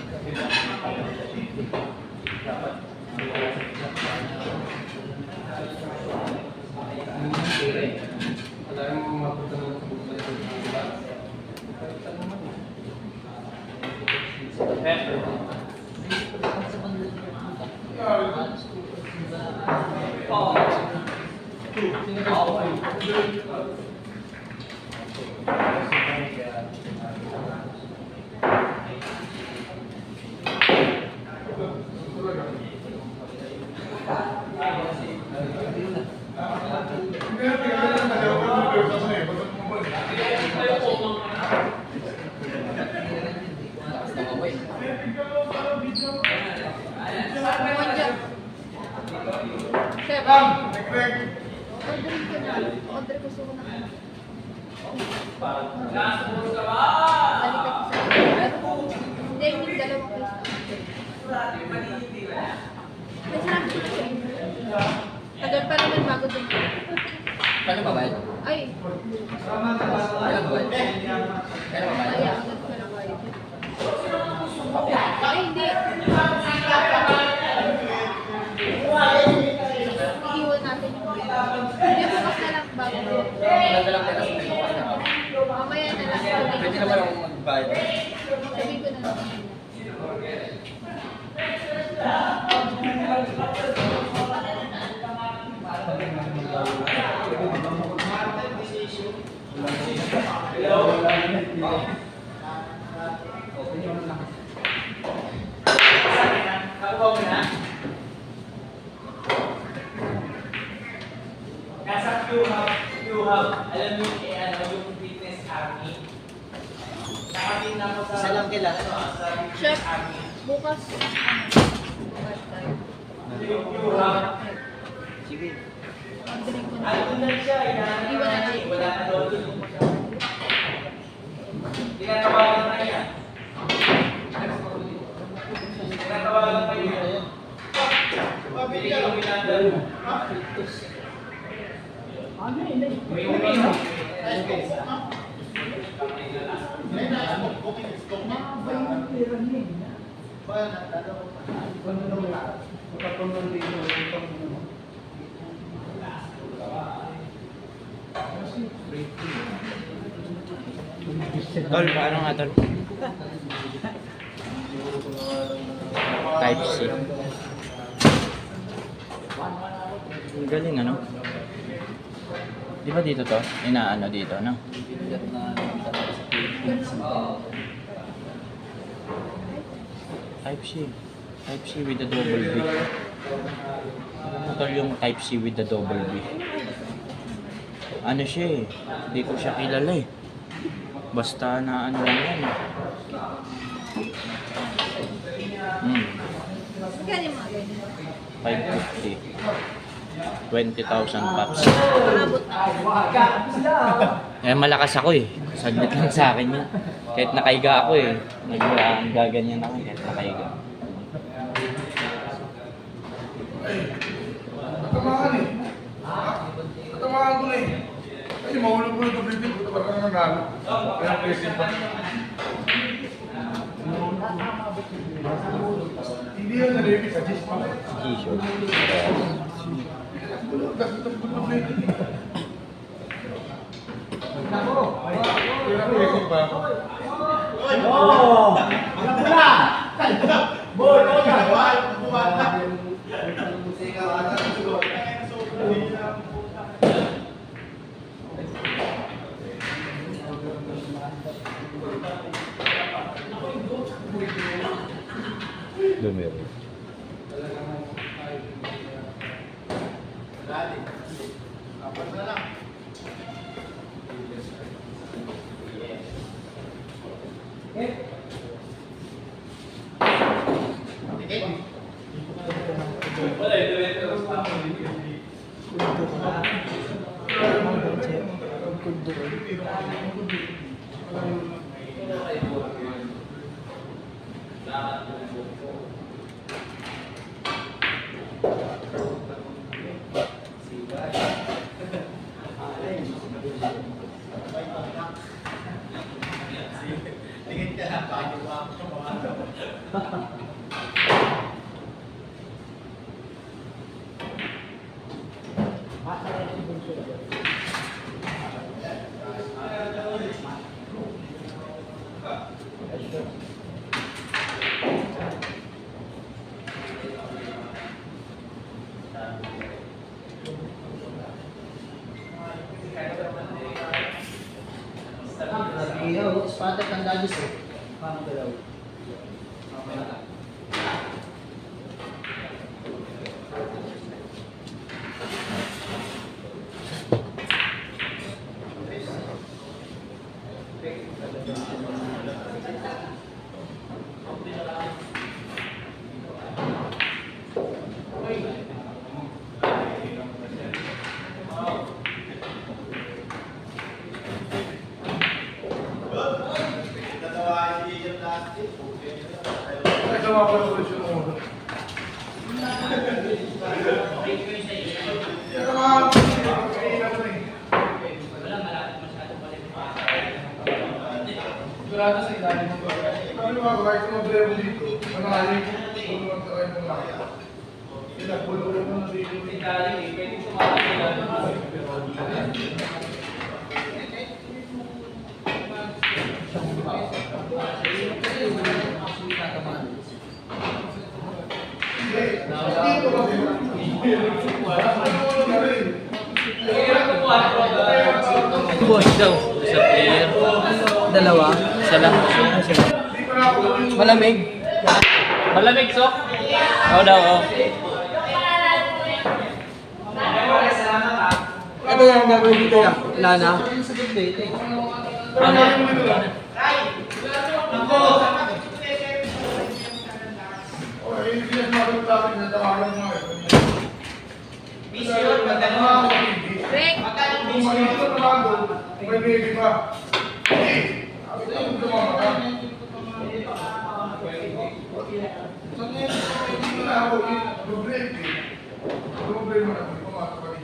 Chef, ordering ko na. Order ko sa una. Balikan ko sa hindi, yung dalawang place na. May sinabi ko siya. Tagal pa naman bago dun. Kano ba ba? Ay, Kano ba ba? Kano ba ba? ay, agad ko na bayad. Ay, hindi. Iiwan natin yung bayad. Hindi, bukas na lang bago dun. Nagdalang pera sa mga bukas na. Mamaya na lang. Pwede naman akong magbayad. Sabihin ko na lang. Nasa Q-Hub, alam mo yung yung fitness army. Nakating na ako sa... Isa lang kailangan. Chef, bukas. Bukas tayo. Q-Hub. Sige. Ordering ko na. Ano na siya, Iwan na lang. wala na doon. Tinatawagan na yan. Tinatawagan na yan. Bili yung pinadalo. Ano yun? May umino. Tol, paano nga tol? Type C. Ang galing ano? Di ba dito to? Inaano dito, no? Type C. Type C with the double B. Ano tol yung Type C with the double B? Ano siya eh? Hindi ko siya kilala eh. Basta na ano lang yan. Magkano yung mga ganyan? 550. 20,000 pops. Maabot na. Eh, malakas ako eh. Saglit lang sa akin yun. Kahit nakaiga ako eh. Nagaganyan ako kahit nakaiga. Tatamaan eh. Tatamaan ko na eh. Ay, mahulog ko na ito, baby. Buta pa ka nanalo. Kaya pwede pa. Hindi yan narinig sa gis pa. T-shirt. Dagdag ko na baby. Pinag-iisip pa ako. Lumero. Iyo, espada kang dadis eh. Paano galaw? Ay, tawa ko na siya mo. Sigurado sa ilalim ng bagay. Ano mga kahit mag-level dito, mangaling ko, tulungan sa kayo ng lahat. Pinagpulungan mo na dito. Boss daw sa player. Dalawa. Isa lang. Malamig. Malamig, Sok? Oo daw, oo. Ito yung gagawin dito ya. Lana. Ano? Rick! May baby pa. Sabi ko, tumama ka.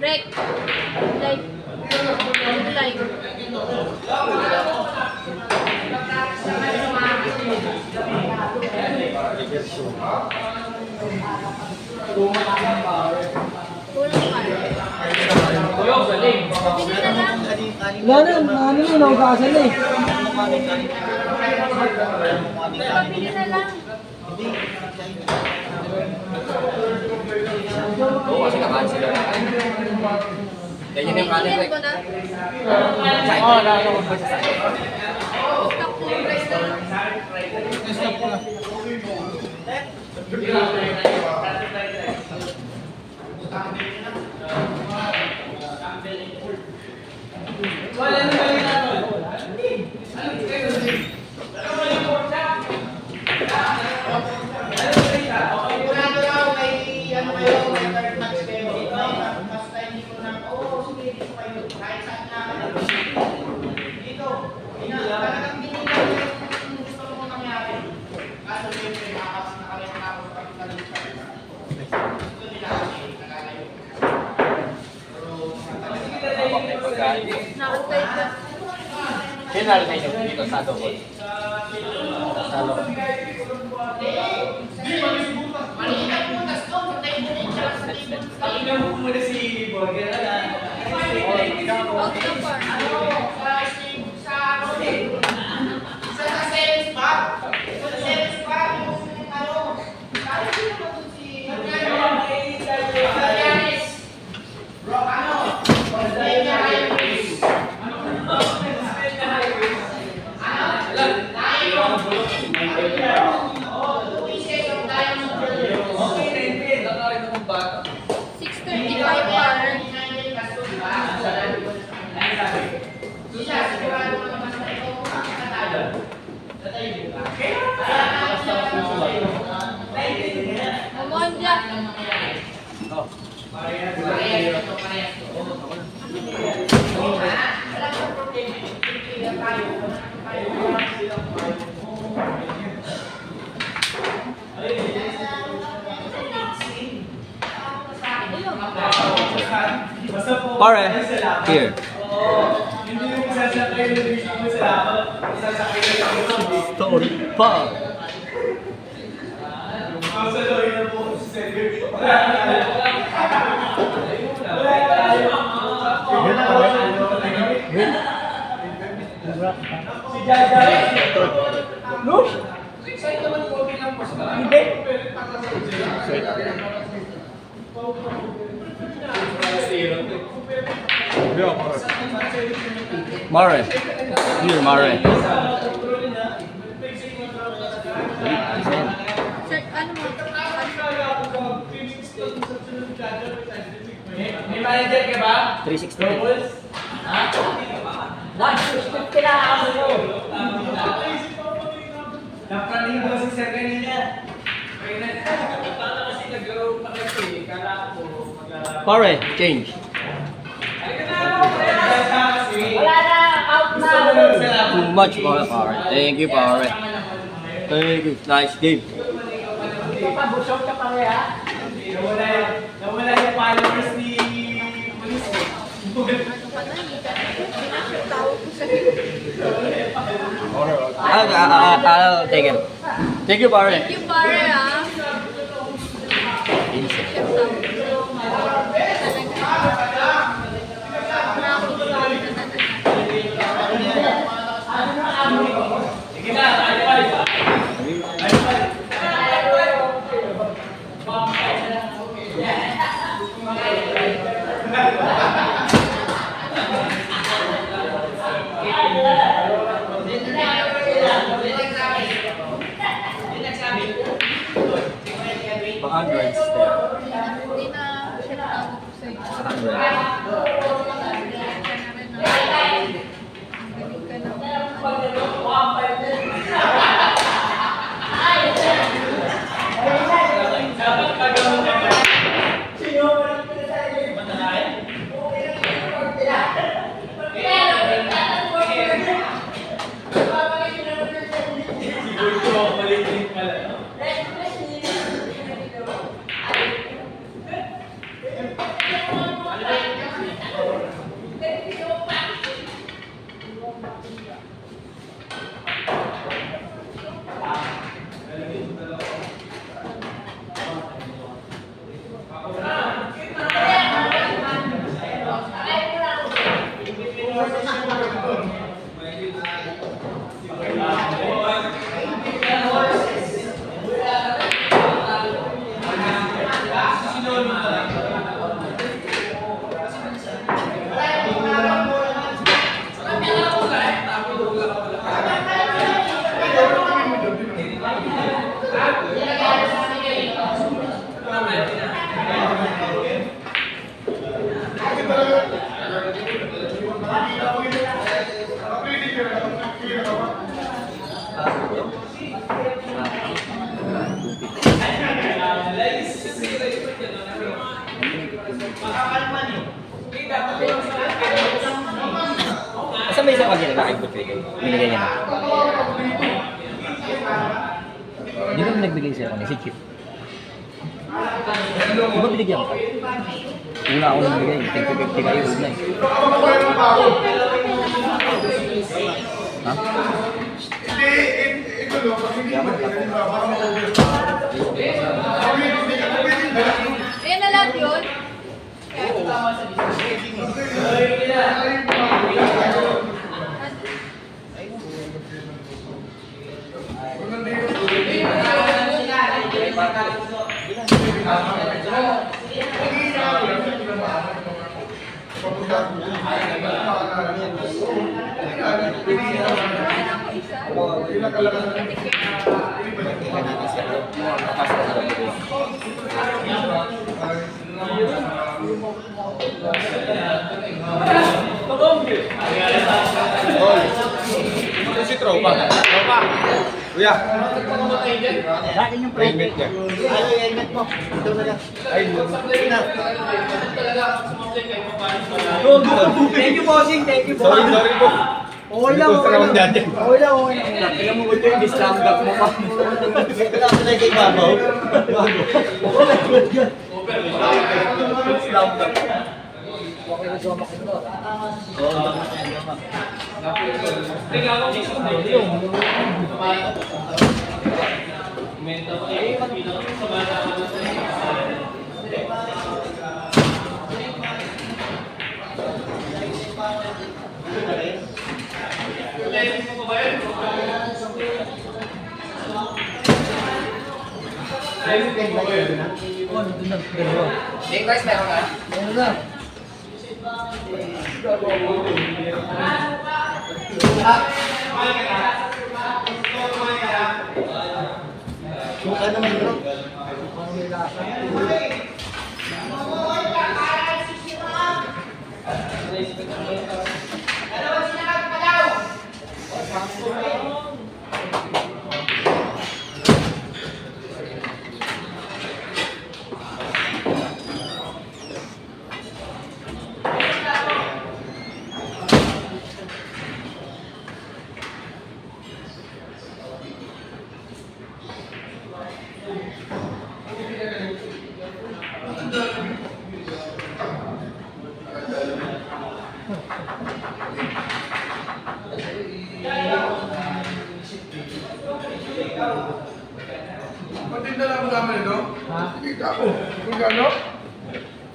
Rick! Like, like. Kulang pa. Tuyok, galing. Pili na lang. Lana, ano yun, naugasan na eh. Pili na lang. Oo, kasi kakain sila. Ganyan yung kanin, Piliin Rick. ko na. Oo, nakakapag ba sa Stock ko yung rice na lang. Nakatay ka. General sa inyo dito sa double. Talo. Out na par. Pare, here. Story pa. Mare. Here, Mare. Sir, ano mo? May manager ka ba? 360. Last 50 na ako mo. Napraning mo si Sir kanina. Pare, change. Wala na, out na. Too much, pare. Thank you, pare. Thank you. Nice game. Papabusog ka pare, ha? Nawala yung followers ni Police. Ano pa na? Pinasya tawag ko sa I'll take it. Thank you, pare. Thank you, pare, ah. Chef tawag ko. Hundreds there. Hindi na chef tawag ko sa iyo. 100. Saan ba isang kanina nakikot kayo? Binigay niya na. Di ba nagbigay sa'yo kanina? Si Chip. Di ba binigyan ka? Una ako nagbigay. 50-50 kayo. Una eh. Ha? Ayan na lahat yun. Ito si Tropa. Tropa. Kuya. Dati yung pre. Ay, helmet mo. Ito na lang. Ay, na. Thank you, bossing. Thank you, Sorry, sorry po. Okay lang, okay lang. Okay lang, okay lang. Tingnan mo ito yung dislam gap mo pa. Kailangan ko na kay Babaw. Bago. Dislam gap. Matinda lang mo naman ito? Ha? Kita ako. Kung gano?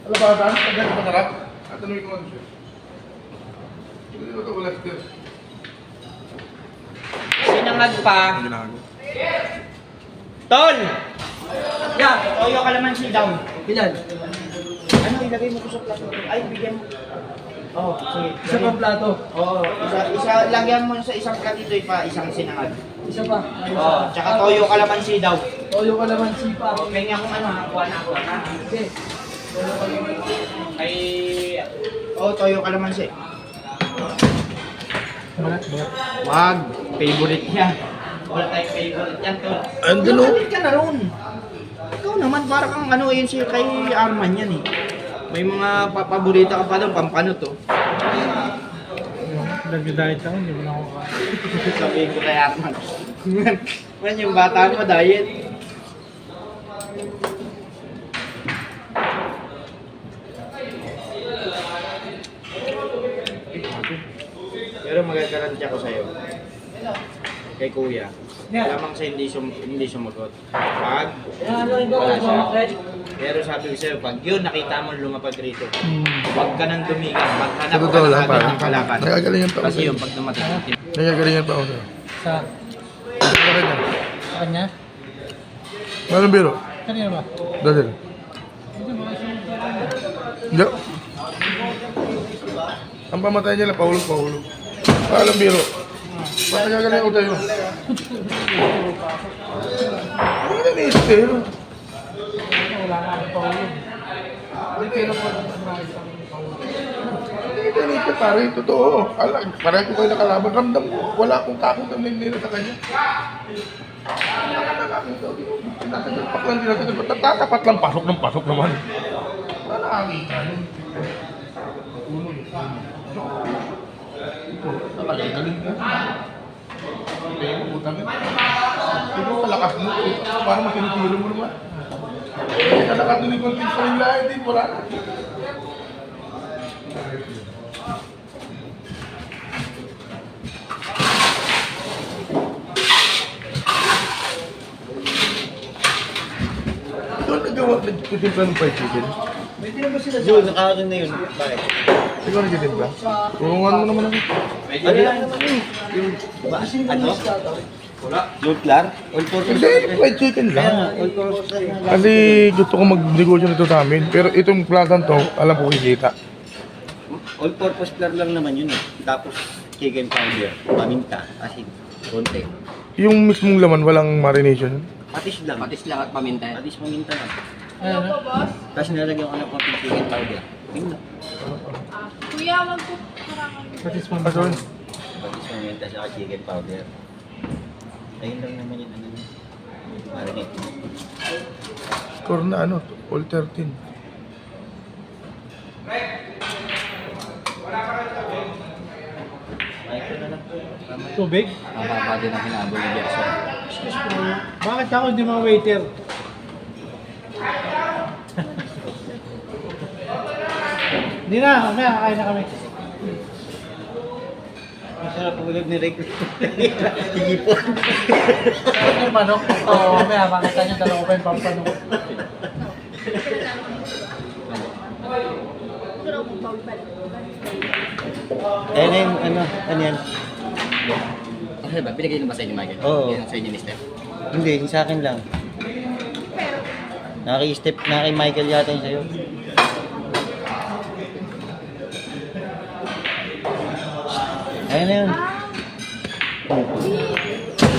Alabasan? Pag gano'n masarap? At tanongin ko ano siya. Hindi mo ito wala siya. Sinangag pa. Tol! Yan, toyo kalamansi down. Ilan? Ano ilagay mo ko sa plato? Ay, bigyan mo. Oh, sige. Isa pang plato. Oo, isa lagyan mo sa isang platito pa isang sinangag. Isa pa. Oh, tsaka toyo kalamansi daw. Toyo ka naman sipa. Okay nga kung ano, kuha na ako. Sige. Ay, oh, toyo kalamansi. Wag, favorite yan. Wala tayong favorite yan, tol. Andun, oh. Lumapit ka na ron. Ikaw naman, parang kang ano yun siya kay Arman yan eh. May mga paborita ka pa doon, pampanot oh. Nag-diet ako, hindi mo na ako Sabihin ko kay Arman. Man, yung bata mo, diet. Pero magagaranti ako sa'yo. Kay Kuya. Lamang sa hindi sumagot. Pag wala siya. Pero sabi ko sa'yo, pag yun nakita mo lumapag rito, huwag ka nang dumigan. Maghanap Sa totoo lang, agad pare. ng kalaban. Nagagalingan pa ako Kasi sa'yo. yung pag dumating, Nagagalingan pa ako sa'yo. Sa Bakit na? kanya? Anong biro? Kanina ba? Dadal. Hindi. Ang pamatay niya lang, pahulog. Paalam biro. Ba't nagagalingan ko tayo? Ano na naisip eh? Wala nga akong paulog. Hindi kayo lang po Hindi ka naisip pare, totoo. Parang ko kayo nakalaban. Ramdam ko, wala akong takot ang nila sa kanya. Tinatagal lang, tinatagal. Tatapat lang, pasok ng pasok naman. Wala nakakita. Ulo eh. Ito, nakagaling ka. Hindi mo utang. Ito, malakas mo. Parang matinitiro mo naman. Hindi ka nakatuloy kong tips pa rin lahat. Hindi, wala na. Doon nagawa, nagtitimpla ng fried chicken. Yun, nakakaroon na yun. Bakit? Ikaw nagtitimpla? Tulungan mo naman ako. Ano yan? Yung, ano? Yung clar? All purpose. Hindi, fried chicken lang. All purpose. Kasi gusto ko mag-negosyo nito sa amin. Pero itong plasan to, alam ko kikita. All purpose clar lang naman yun eh. Tapos chicken powder, paminta, asin, konti. Yung mismong laman, walang marination. Patis lang. patis lang at paminta. Patis paminta lang. Ano pa, boss? Tapos nilagyan ko ng konting chicken powder. Tingnan. Kuya, wag po karangan. Pason. Patis paminta sa chicken powder. Ayun lang naman yung ano. Marinate. Score na ano, all 13. Ay, ito na lang. tubig? Ang haba din ang hinabol ni Gerson. Bakit ako hindi mga waiter? Hindi Hindi na, mamaya kakain na kami. Masarap ulam ni Rick. Higipon. Saan yung manok? Oo, mamaya makita niyo dalawa pa yung pampanok. Pero kung pagbalik. Ayun na yung ano yan? Ano ba? Binigay mo ba sa inyo, Michael? Oo. Yan, sa inyo ni Steph. Hindi, yung sa akin lang. Naki-step na kay Michael yata yung sa'yo. Ayun na yun.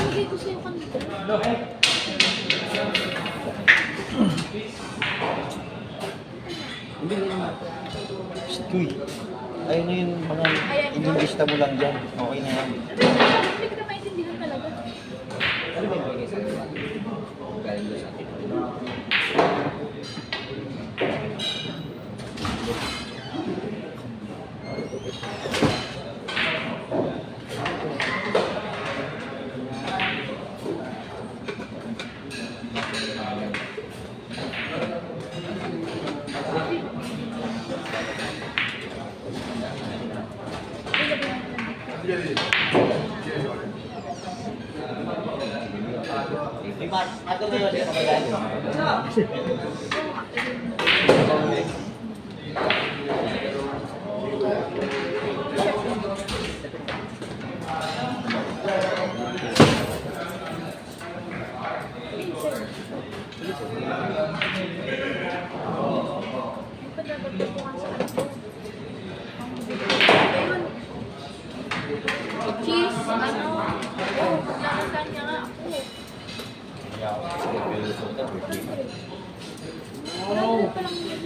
Hindi ko sa'yo kanina. Uy, ayun na yung mga inilista mo lang dyan. Okay na yan. Hindi ko na maintindihan talaga. Ano ba yung binigay sa inyo? Galing doon sa atin. Cheese, ano? Oh, nalasan niya nga ako. Wala pa lang yan.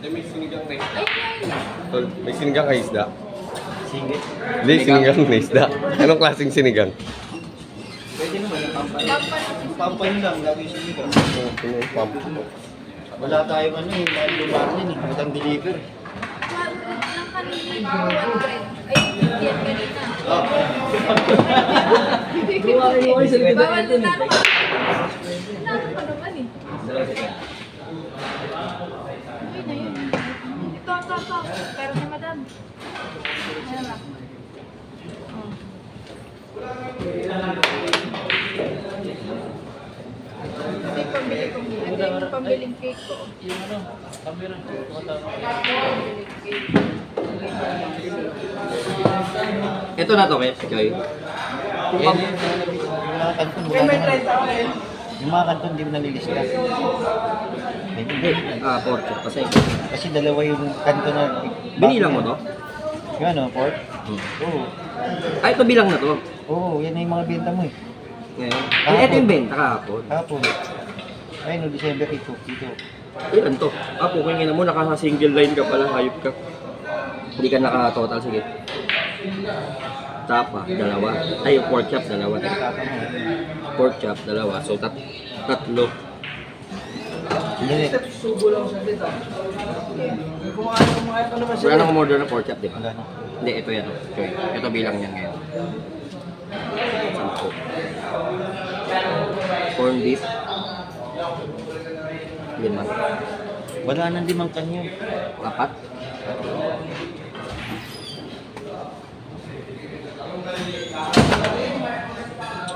May sinigang na isda. Ay, Tol, may sinigang na isda. Singit. Hindi, sinigang na isda. Anong klaseng sinigang? Pwede naman yung pampan. Pampano. Pampan lang, lagi yung sinigang. Pump. Wala tayong ano eh, dahil lumarin eh. Magandang deliver. Ang kanina, 100. Ay, hindi yan kanina. Bawal na talo ka. Talo ka naman eh. Okay na yun. Ito. Pero na madam. Ayan lang. Oh. Ito yung pambiling cake ko. Yung ano, camera. Pambiling cake. Ito na to, Choy. Yung mga kanton, wala naman. Yung mga kanton, hindi mo nalilista. Hindi. Pork chop kasi. Kasi dalawa yung kanton na... Binilang mo to? Yung ano, pork? Oo. Ay, ito bilang na to. Oo, yan na yung mga benta mo eh. Ngayon. Ay, ito yung benta kahapon. Hapon. Ayun, no, December 8 dito. Ilan to? Pukingin mo, naka-single line ka pala, hayop ka. Hindi ka naka-total, sige. Tapa, dalawa. Ay, pork chop, dalawa. Pork chop, dalawa. So, tatlo. Hindi. Wala nang umorder na pork chop, di ba? Wala na. Hindi, ito yan. Choy. Ito bilang niyan ngayon. 10. Corn beef. 5. Wala nang limang kanyo. 4.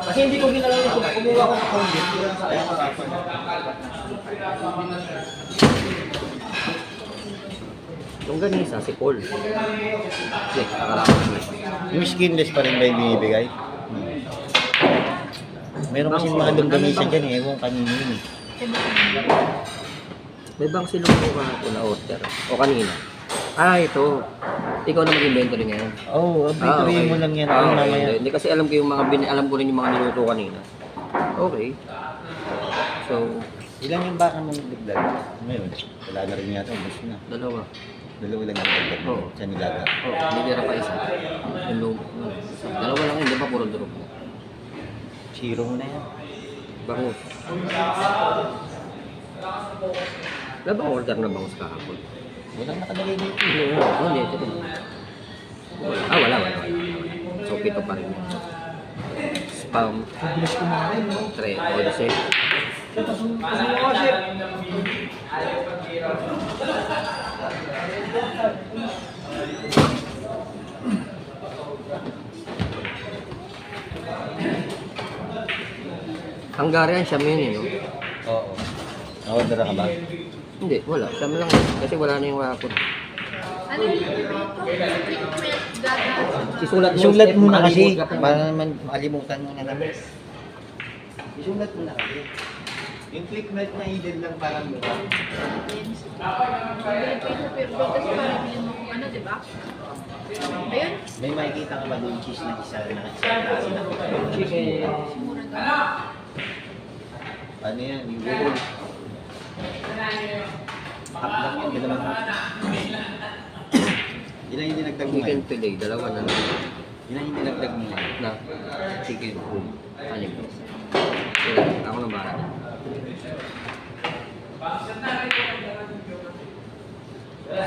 Kasi hindi ko ginalaw kung kumuha ko ng convert. Yung ganisa, si Paul. Sige, nakalakot. Yung skinless pa rin ba yung binibigay? Meron kasi mga longganisa dyan eh. Ewan kanina yun eh. May bang silong mo kahapon na order? O kanina? Ah, ito. Ikaw na mag-inventory ngayon. Oo, update mo lang yan. Ano okay. mamaya? Hindi kasi alam ko yung mga alam ko rin yung mga niluto kanina. Okay. So, Ilan yung baka mong dagdag? Ngayon, wala na rin yata. Ubus na. dalawa. Dalawa lang yung dagdag mo Oo. sa nilaga. Oh, hindi tira pa isa. Yung lumo. Dalawa lang yun, di ba puro drop mo? Zero mo na yan. Bangus. Wala bang order na bangus kahapon? Walang nakalagay dito. Hindi, ito din. Wala. So, 7 pa rin. Spam. 3. O, the same. Hungarian, Siam yun eh, no? Oo. Order ka ba? Hindi, wala. Siam lang. Kasi wala na yung rapon. Ano yung treatment gagawin? Isulat Isulat mo na kasi, makalimut ka pa. para naman makalimutan mo na naman. Isulat mo na kasi. Yung click melt na idel lang parang mukha. Bibili pa yung sa Fairfield kasi parang hindi mo kung ano, di ba? Ayun, May makikita ka ba doon cheese na isa na klase na? Chicken. mura daw. Ano yan? Yung Google. Half lang yun, dalawang half. Ilan yung dinagdag mo Chicken ngayon? fillet, dalawa na lang. Ilan yung dinagdag mo ngayon? Na chicken. Anim. Sige, ako na bahala.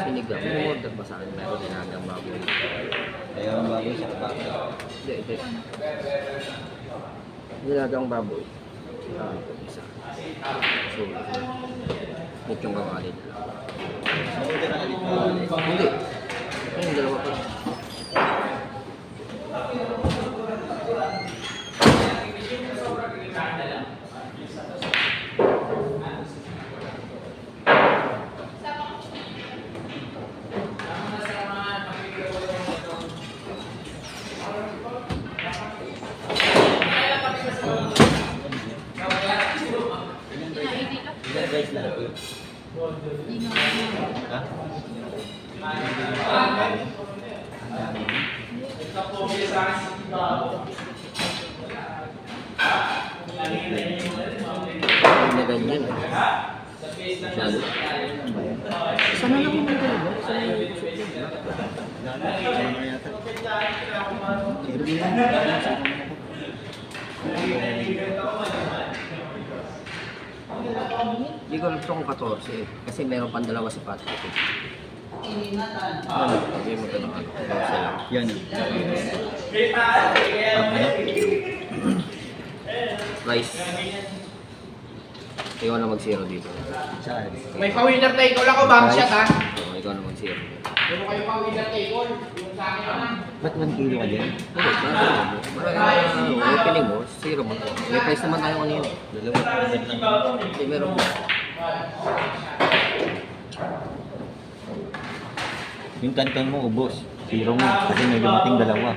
Sinigang. May order pa sa akin. Meron dinagang baboy. Kaya ang bago siya kapag. Hindi. Dinagang baboy. Isa. So, yung kawali na lang. Order na ulit mo. Hindi. Ayun, dalawa pa. Ilan guys lahat yun? Ha? Hindi na ganyan. Masyado. Sana lang yung ganyan. Sana lang yung gusto ko. Hindi ko gusto kung 14 eh. Kasi meron pang dalawa sa Patrick eh. Ano? Hindi mo ito ano. 14 lang. Yan. Rice. Ikaw na mag-zero dito. Saan? May pa-winner take all ako, bang shot ha? Oo, ikaw na mag-zero. Ano kayo pa-winner take all? Yung sa akin naman. Ba't 1 kilo ka dyan? Hindi, parang opening mo, zero mo. May price naman tayo kanina. Dalawa order lang. Hindi, meron mo. Yung kanton mo, ubos. Zero mo. Kasi may dumating dalawa.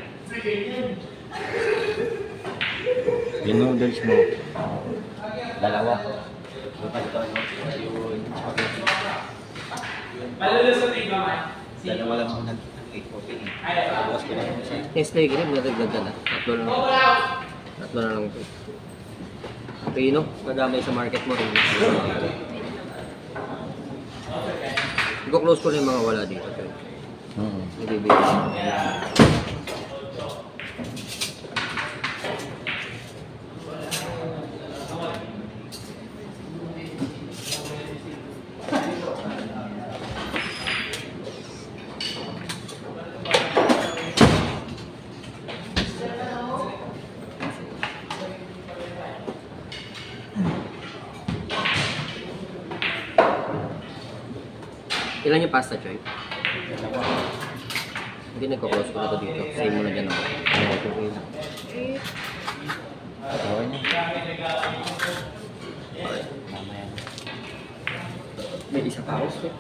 Yung noodles mo, dalawa. Dalawa lang mo nag-take Bukas ko lang sa'yo. Nestle Green, nadagdag ka na. Tatlo na lang. Tatlo na lang ito. Pino, madamay sa market mo rin. Go-close ko na yung mga wala dito. Hindi bibigyan. Ilan yung pasta, Choy? Hindi, nagko-close ko na ito dito. Save mo na dyan ako. Okay na. Mamaya na. May isa pa ako.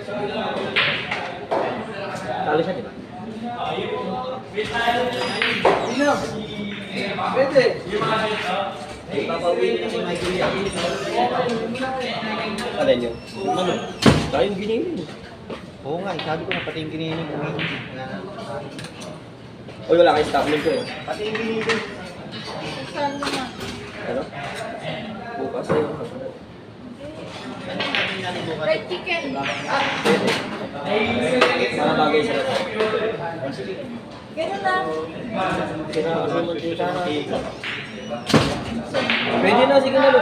Sabi nga, talo siya, di ba? Pwede. Ipapawin na si Michael yan. Ano nyo? Ano? Tayong gininin. Oo nga, sabi ko na pati yung giniling ko. Uy, wala kayong stock nito eh. Pati yung giniling. Saan naman? Ano? Bukas eh. Fried chicken. Pwede. Para bagay sila. Ganun lang. Pwede na, sige na.